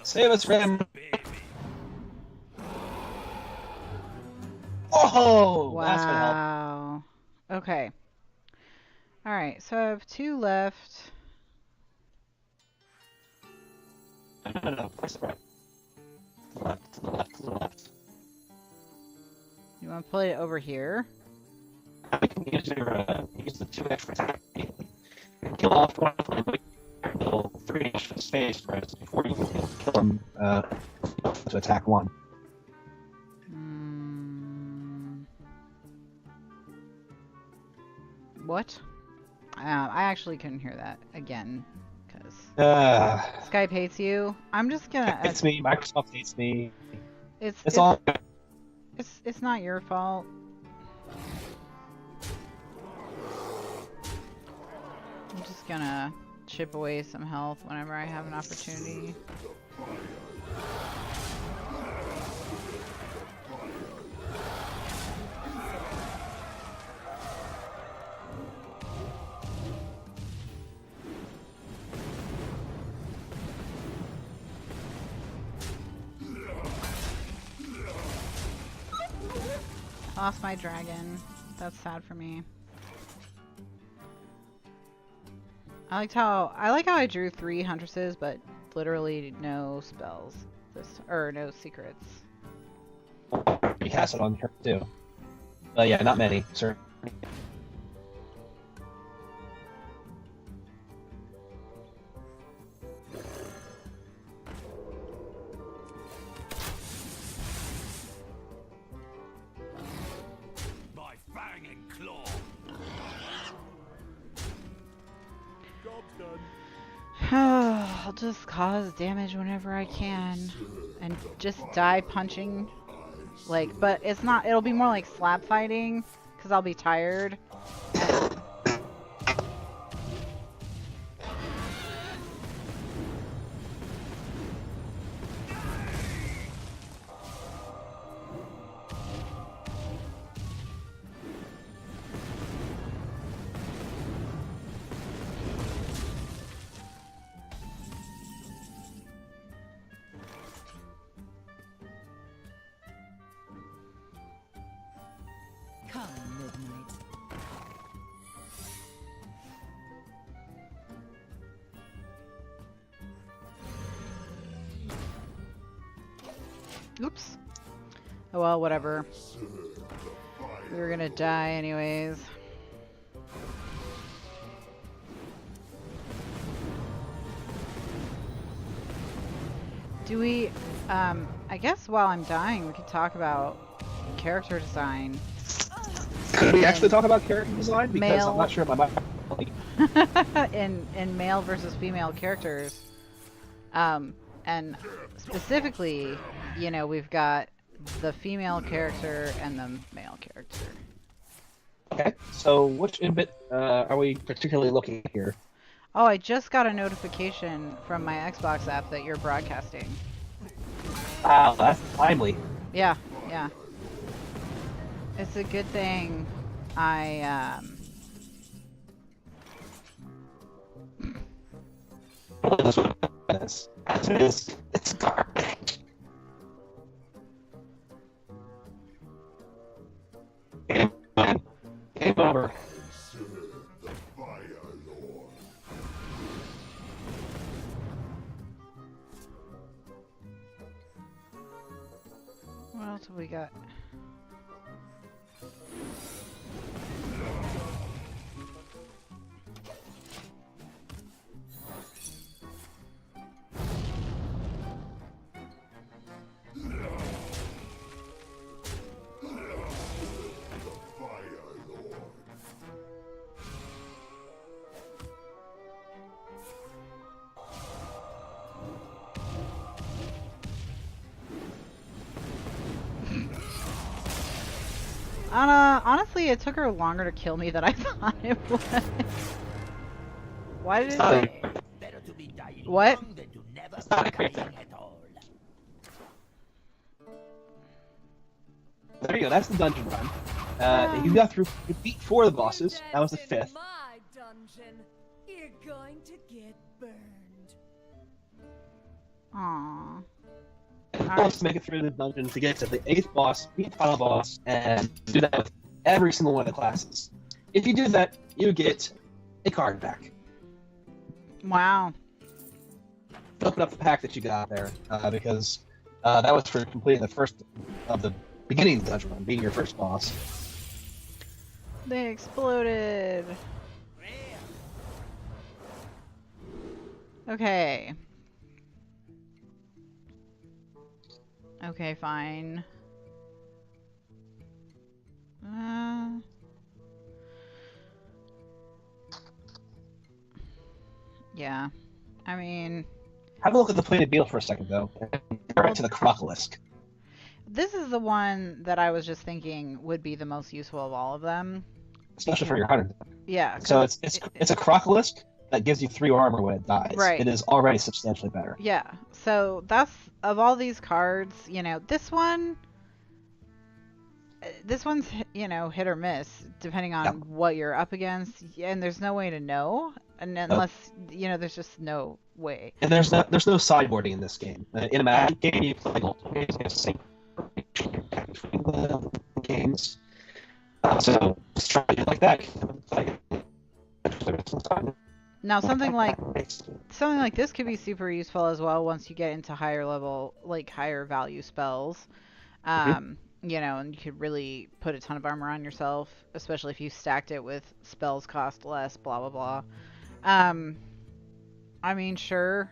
Save us, Ram! Baby. Oh! That's gonna help. Wow. Okay. Alright, so I have 2 left. No, press the right. To the left, to the left, to the left. You want to play it over here? You can use the 2 extra attack. You can kill off one of them, kill 3 range for the space first before you can kill him to attack 1. What? I actually couldn't hear that again because Skype hates you. I'm just gonna. It's me. Microsoft hates me. It's all. It's not your fault. I'm just gonna chip away some health whenever I have an opportunity. Lost my dragon. That's sad for me. I like how I drew 3 huntresses, but literally no spells. Or no secrets. You cast it on her too. Yeah, not many, sir. By fang and claw. Job's done. I'll just cause damage whenever I can. And just die punching. Like, but it's not, it'll be more like slap fighting. Because I'll be tired. Come, midnight. Oops. Oh well, whatever. We were gonna die anyways. Do we, I guess while I'm dying we could talk about character design. Could we actually talk about character design? Because Male. I'm not sure my in male versus female characters. And specifically, you know, we've got the female character and the male character. Okay, so which inbit are we particularly looking at here? Oh, I just got a notification from my Xbox app that you're broadcasting. Wow, that's timely. Yeah, yeah. It's a good thing I, It's garbage. Game over. What else have we got? Honestly, it took her longer to kill me than I thought it would. Why did it say? Better to be dying What? young than to never be dying at all. There you go, that's the dungeon run. You got through, you beat 4 of the bosses, that was the 5th. My dungeon, you're going to get burned. Aww. Let's make it through the dungeon to get to the 8th boss, beat the final boss, and do that with every single one of the classes. If you do that, you get a card back. Wow. Open up the pack that you got there, because that was for completing the first of the beginning of the dungeon run, being your first boss. They exploded. Okay. Okay, fine. Yeah. I mean, Have a look at the plated beetle for a second, though. Compare it to the crocolisk. this is the one that I was just thinking would be the most useful of all of them. Especially for your hunter. Yeah. So it's a crocolisk that gives you 3 armor when it dies. Right. It is already substantially better. Yeah. So that's of all these cards, this one's hit or miss depending on what you're up against, and there's no way to know, and unless there's just no way. And there's no sideboarding in this game. In a Magic game, you play multiple games against the same games. So just try to do it like that. Now something like this could be super useful as well once you get into higher level, like higher value spells. And you could really put a ton of armor on yourself, especially if you stacked it with spells cost less, blah blah blah. I mean, sure,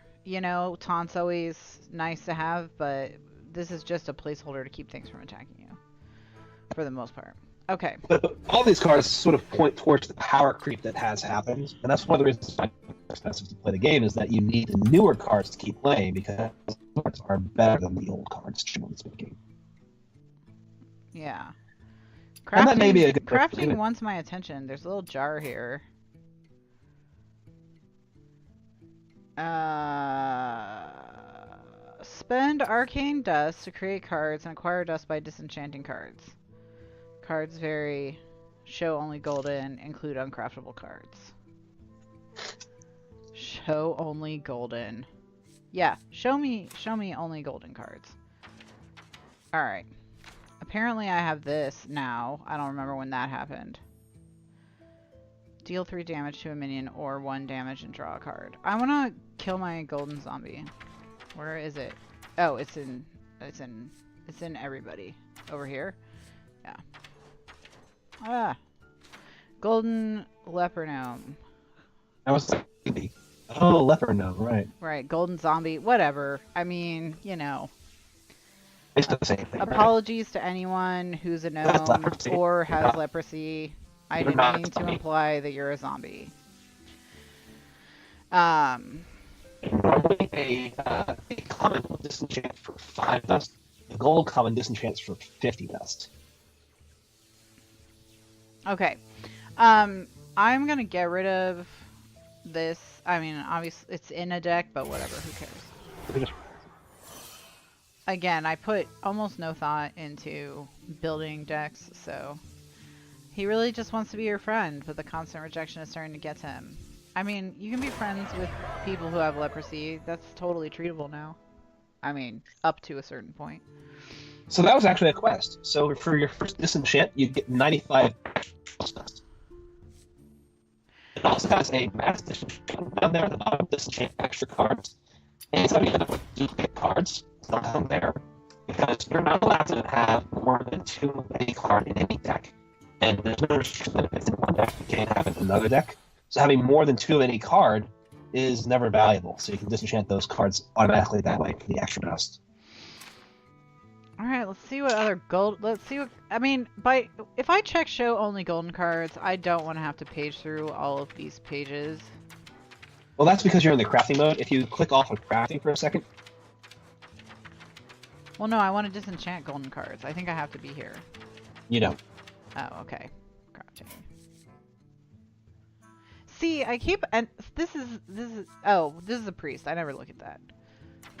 taunt's always nice to have, but this is just a placeholder to keep things from attacking you, for the most part. Okay. But all these cards sort of point towards the power creep that has happened, and that's one of the reasons why it's expensive to play the game, is that you need the newer cards to keep playing, because the cards are better than the old cards, generally speaking. Yeah. And that may be a good Crafting wants my attention. There's a little jar here. Spend arcane dust to create cards and acquire dust by disenchanting cards. Cards vary. Show only golden. Include uncraftable cards. Show only golden. Yeah, show me only golden cards. Alright. Apparently I have this now. I don't remember when that happened. Deal 3 damage to a minion or 1 damage and draw a card. I want to kill my golden zombie. Where is it? Oh, it's in everybody. Over here? Yeah. Ah. Golden leper gnome. That was oh, leper gnome, right. Right, golden zombie, whatever. I mean, It's the same thing, apologies to anyone who's a gnome or has leprosy. I didn't mean to imply that you're a zombie. Normally a common will disenchant for 5 dust. The gold common disenchants for 50 dust. Okay. I'm gonna get rid of this. I mean, obviously it's in a deck, but whatever, who cares? Again, I put almost no thought into building decks, so he really just wants to be your friend, but the constant rejection is starting to get to him. I mean, you can be friends with people who have leprosy. That's totally treatable now. I mean, up to a certain point. So that was actually a quest. So for your first disenchant, you get 95 dust. It also has a mass disenchant down there at the bottom, disenchant extra cards. Anytime you end up with duplicate cards, they'll come there. Because you're not allowed to have more than 2 of any card in any deck. And there's no restriction that if it's in one deck, you can't have it in another deck. So having more than 2 of any card is never valuable. So you can disenchant those cards automatically that way for the extra dust. Alright, let's see what other gold... Let's see what... I mean, if I check show only golden cards, I don't want to have to page through all of these pages. Well, that's because you're in the crafting mode. If you click off of crafting for a second... Well, no, I want to disenchant golden cards. I think I have to be here. You don't. Oh, okay. Crafting. See, I keep... And this is... Oh, this is a priest. I never look at that.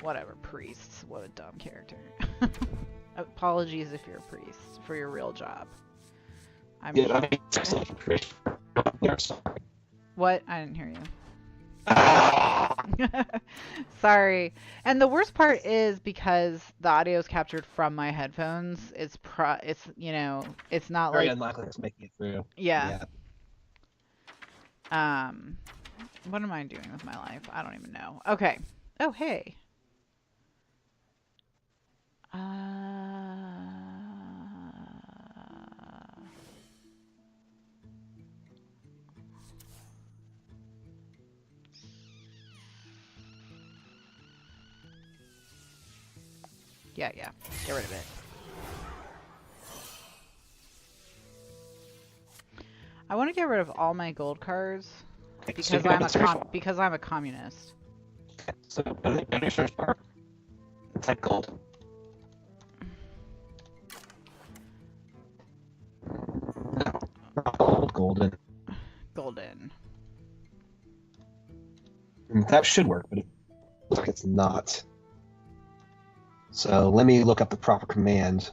Whatever, priests. What a dumb character. Apologies if you're a priest for your real job. I mean, what? I didn't hear you. Sorry. And the worst part is because the audio is captured from my headphones. It's it's not very like unlikely it's making it through. Yeah. What am I doing with my life? I don't even know. Okay. Oh, hey. Yeah. Get rid of it. I want to get rid of all my gold cards Okay, so because you I'm have a the search bar. because I'm a communist. So go to your search bar and type gold. No, not gold, golden. Golden. That should work, but it looks like it's not. So let me look up the proper command.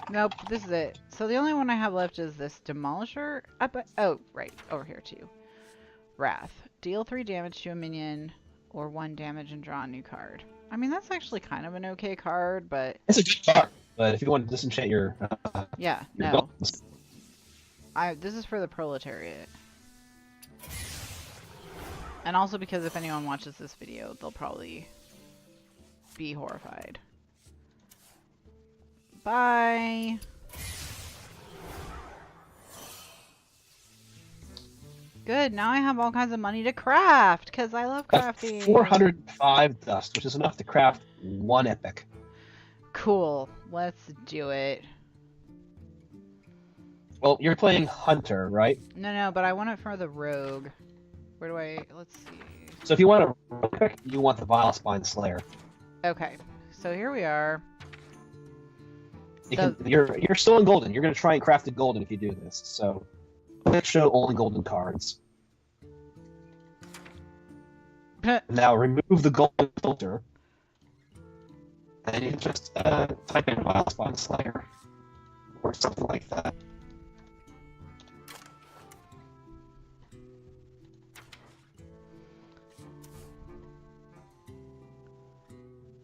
Nope, this is it. So the only one I have left is this Demolisher. Oh, right, over here too. Wrath. Deal 3 damage to a minion or 1 damage and draw a new card. I mean, that's actually kind of an okay card, but... It's a good card, but if you want to disenchant your yeah, your no. gold, This is for the proletariat. And also because if anyone watches this video, they'll probably be horrified. Bye! Good, now I have all kinds of money to craft, because I love crafting. 405 dust, which is enough to craft 1 epic. Cool, let's do it. Well, you're playing Hunter, right? No, but I want it for the rogue. Where do I... let's see. So if you want a epic, you want the Vile Spine Slayer. Okay, so here we are. You're still in golden. You're going to try and craft a golden if you do this. So let's show only golden cards. Now remove the golden filter, and you just type in Vile Spine Slayer or something like that.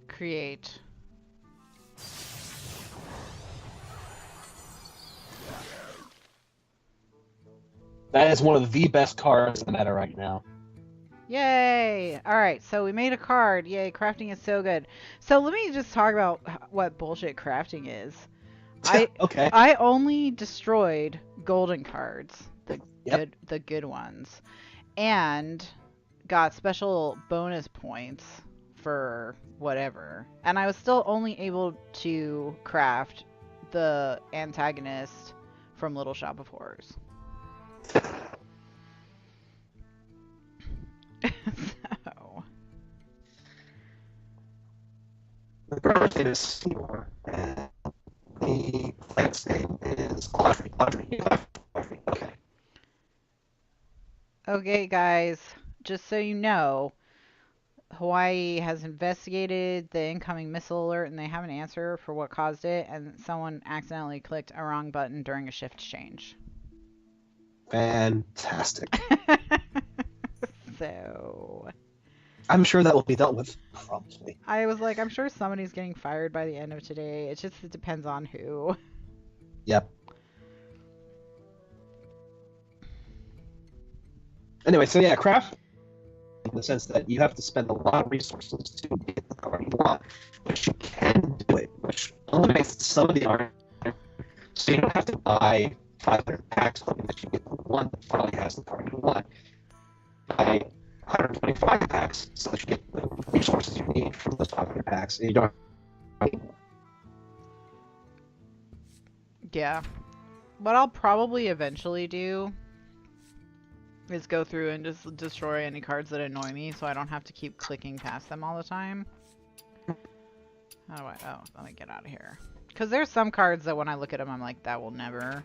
Create. That is one of the best cards in the meta right now. Yay! Alright, so we made a card. Yay, crafting is so good. So let me just talk about what bullshit crafting is. Okay. I only destroyed golden cards, Yep. the good ones, and got special bonus points for whatever. And I was still only able to craft the antagonist from Little Shop of Horrors. So. The girl's name is Seymour, and the plant's name is Audrey. Audrey. Okay. Okay, guys, just so you know, Hawaii has investigated the incoming missile alert and they have an answer for what caused it, and someone accidentally clicked a wrong button during a shift change. Fantastic. So... I'm sure that will be dealt with promptly. I was like, I'm sure somebody's getting fired by the end of today. It depends on who. Yep. Anyway, so yeah, craft in the sense that you have to spend a lot of resources to get the card you want, but you can do it, which eliminates some of the art. So you don't have to buy 500 packs hoping that you get the one that finally has the card you want. Buy 125 packs so that you get the resources you need from those 500 packs, and you don't have to. Yeah. What I'll probably eventually do is go through and just destroy any cards that annoy me so I don't have to keep clicking past them all the time. How do let me get out of here. Because there's some cards that when I look at them I'm like, I will never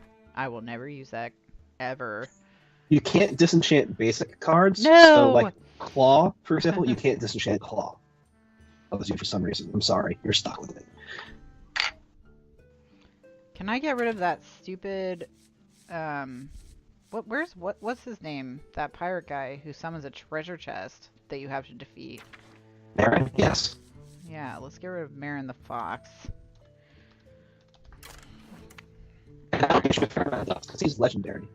use that ever. You can't disenchant basic cards. No! So, like Claw, for example, you can't disenchant Claw. That was you for some reason. I'm sorry. You're stuck with it. Can I get rid of that stupid, what's his name? That pirate guy who summons a treasure chest that you have to defeat. Marin? Yes. Yeah, let's get rid of Marin the Fox. And that'll get you a fair amount of dust, because he's legendary.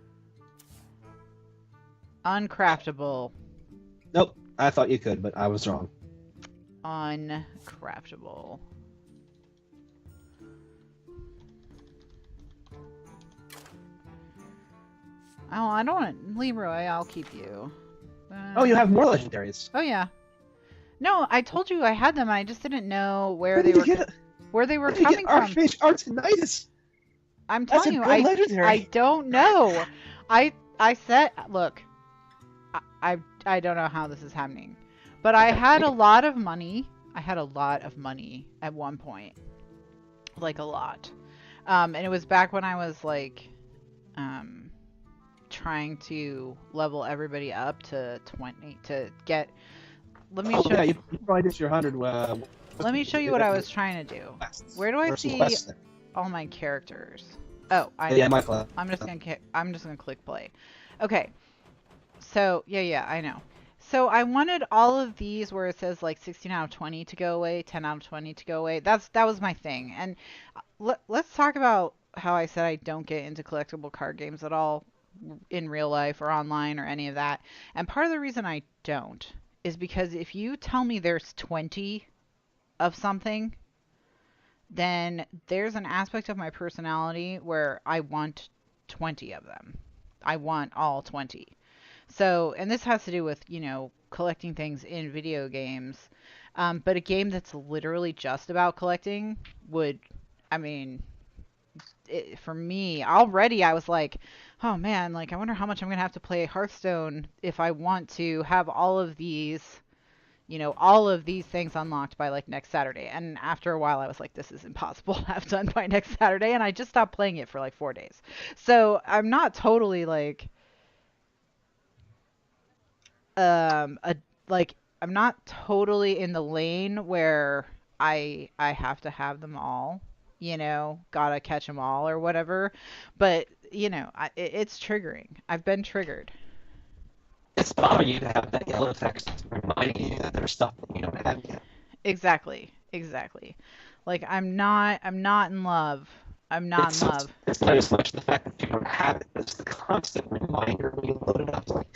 Uncraftable. Nope. I thought you could, but I was wrong. Uncraftable. Oh, I don't want Leroy, I'll keep you. Oh, you have more legendaries. Oh yeah. No, I told you I had them. I just didn't know where they Where were did you get where they were where did you coming get from. Archmage Artinitis? I'm That's telling a you, good legendary. I don't know. I said, look, I don't know how this is happening, but I had a lot of money. I had a lot of money at one point, like a lot. And it was back when I was like, trying to level everybody up to 20 to get. Let me show Yeah, you. you probably did your 100. Let me show you what I was trying to do. Where do I see all my characters? Oh, Yeah, my class. I'm just gonna click play. Okay. So yeah, I know. So I wanted all of these where it says like 16 out of 20 to go away, 10 out of 20 to go away. That was my thing. And let's talk about how I said I don't get into collectible card games at all in real life or online or any of that. And part of the reason I don't is because if you tell me there's 20 of something, then there's an aspect of my personality where I want 20 of them. I want all 20. So, and this has to do with, collecting things in video games. But a game that's literally just about collecting would, I mean, for me, already I was like, oh man, like I wonder how much I'm going to have to play Hearthstone if I want to have all of these things unlocked by like next Saturday. And after a while I was like, this is impossible to have done by next Saturday. And I just stopped playing it for like 4 days. So I'm not totally like, I'm not totally in the lane where I have to have them all, gotta catch them all or whatever. But, it's triggering. I've been triggered. It's bothering you to have that yellow text reminding you that there's stuff that you don't have yet. Exactly. Like I'm not in love. I'm not in love. It's not as much the fact that you don't have it, it's the constant reminder when you load it up. It's like,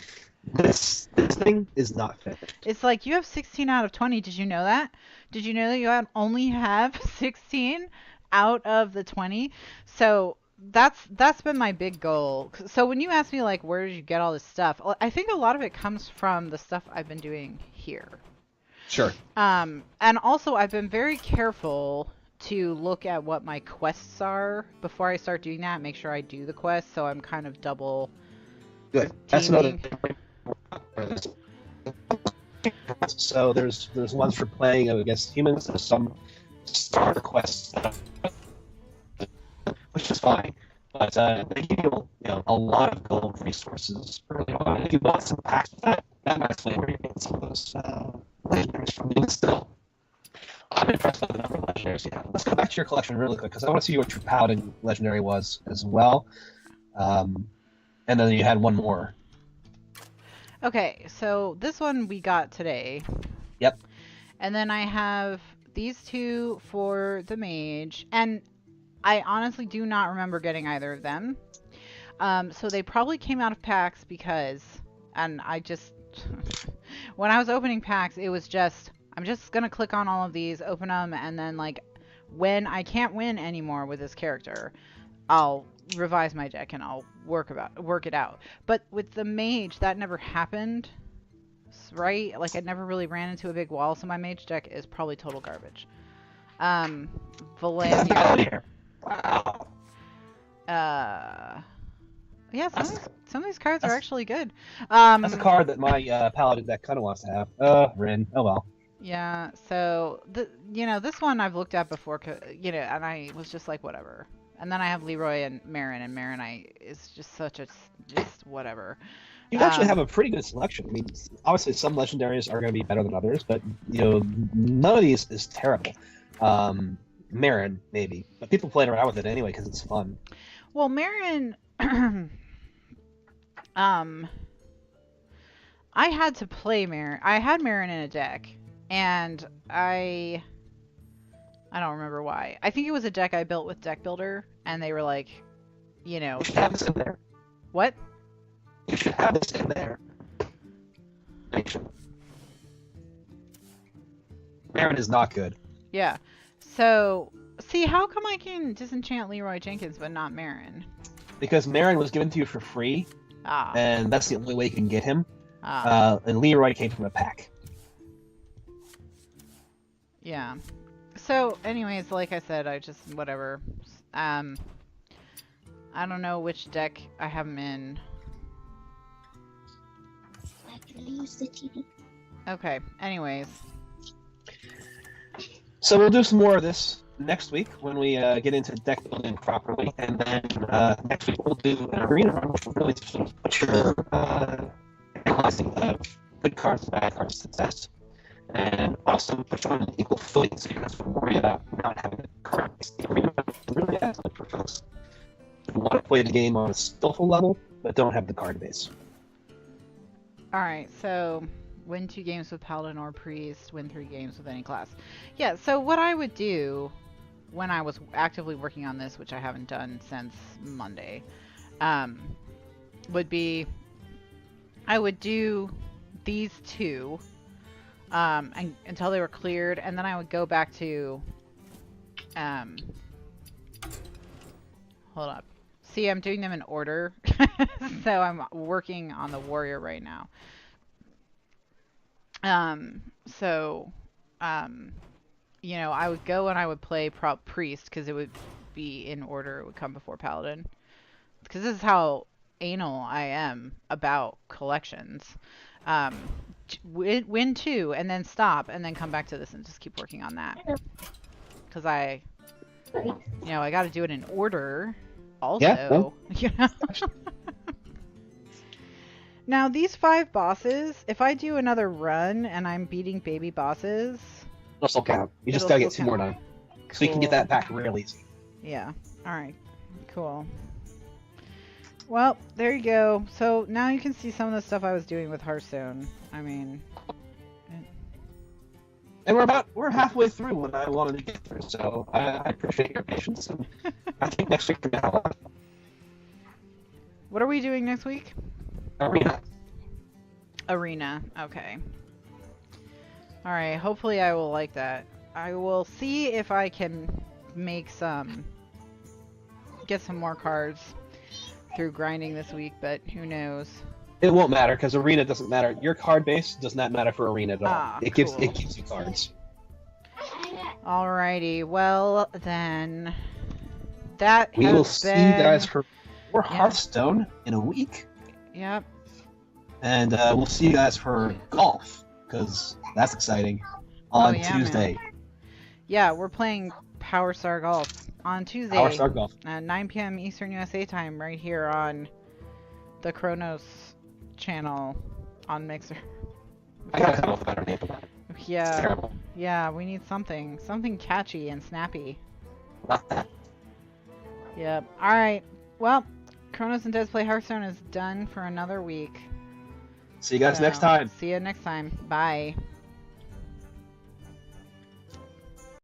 this thing is not finished. It's like you have 16 out of 20. Did you know that? Did you know that you only have 16 out of the 20? So that's been my big goal. So when you ask me like where did you get all this stuff, I think a lot of it comes from the stuff I've been doing here. Sure. And also I've been very careful to look at what my quests are before I start doing that. Make sure I do the quest, so I'm kind of double. Good. That's another. So there's ones for playing against humans. There's some starter quests, which is fine, but they give you, a lot of gold resources early on. And if you bought some packs with that might explain where you get some of those legendaries from. Even still, I'm impressed by the number of legendaries you have. Let's go back to your collection really quick because I want to see what your paladin legendary was as well. And then you had one more. Okay, so this one we got today. Yep. And then I have these two for the mage, and I honestly do not remember getting either of them. So they probably came out of packs because, and I just, when I was opening packs, it was just, I'm just going to click on all of these, open them, and then like, when I can't win anymore with this character, I'll revise my deck and I'll work it out. But with the mage, that never happened, right? Like I never really ran into a big wall, so my mage deck is probably total garbage. Valandier. Wow. Yeah, some of these cards are actually good. That's a card that my paladin deck kind of wants to have. Rin. Oh well. Yeah. So this one I've looked at before, and I was just like, whatever. And then I have Leroy and Marin is just just whatever. You actually have a pretty good selection. I mean, obviously some legendaries are going to be better than others, but none of these is terrible. Marin maybe, but people playing around with it anyway because it's fun. Well, Marin, I had to play Marin. I had Marin in a deck, and I don't remember why. I think it was a deck I built with Deck Builder, and they were like, You should have this in there. What? You should have this in there. Marin is not good. Yeah. So, see, how come I can disenchant Leroy Jenkins but not Marin? Because Marin was given to you for free, Ah. and that's the only way you can get him. And Leroy came from a pack. Yeah. So, anyways, like I said, I just whatever. I don't know which deck I have him in. I can use the TV. Okay. Anyways. So we'll do some more of this next week when we get into deck building properly, and then next week we'll do an arena run, which will really sort of put your analyzing good cards and bad cards to test, and also put you on an equal footing, so you don't have to worry about not having a card base. The arena run really excellent for folks who want to play the game on a skillful level but don't have the card base. All right. So, win 2 games with Paladin or Priest. Win 3 games with any class. Yeah. So what I would do when I was actively working on this, which I haven't done since Monday, would be I would do these 2 until they were cleared, and then I would go back to hold up. See, I'm doing them in order. So I'm working on the warrior right now. You know, I would go and I would play priest because it would be in order. It would come before paladin. Because this is how anal I am about collections. Win 2 and then stop and then come back to this and just keep working on that. Because I got to do it in order. Also, yeah, well. You know. Now, these 5 bosses, if I do another run and I'm beating baby bosses... It'll still count. You just gotta get 2 more done. So you can get that back real easy. Yeah. Alright. Cool. Well, there you go. So, now you can see some of the stuff I was doing with Hearthstone. I mean... And we're halfway through what I wanted to get through, so I appreciate your patience. And I think next week we're gonna have a lot. What are we doing next week? Arena. Okay. Alright, hopefully I will like that. I will see if I can make get some more cards through grinding this week, but who knows. It won't matter, because Arena doesn't matter. Your card base does not matter for Arena at all. It gives you cards. Alrighty, well then... We will see you guys for more Hearthstone in a week. Yep. And we'll see you guys for golf, because that's exciting, on Tuesday. Man. Yeah, we're playing Power Star Golf on Tuesday. Power Star Golf. At 9 p.m. Eastern USA time, right here on the Kronos channel on Mixer. I gotta come up with a better name for that. Yeah. It's terrible. Yeah, we need something catchy and snappy. Not that. Yep. Alright. Well, Kronos and Des Play Hearthstone is done for another week. See you guys next time. See you next time. Bye.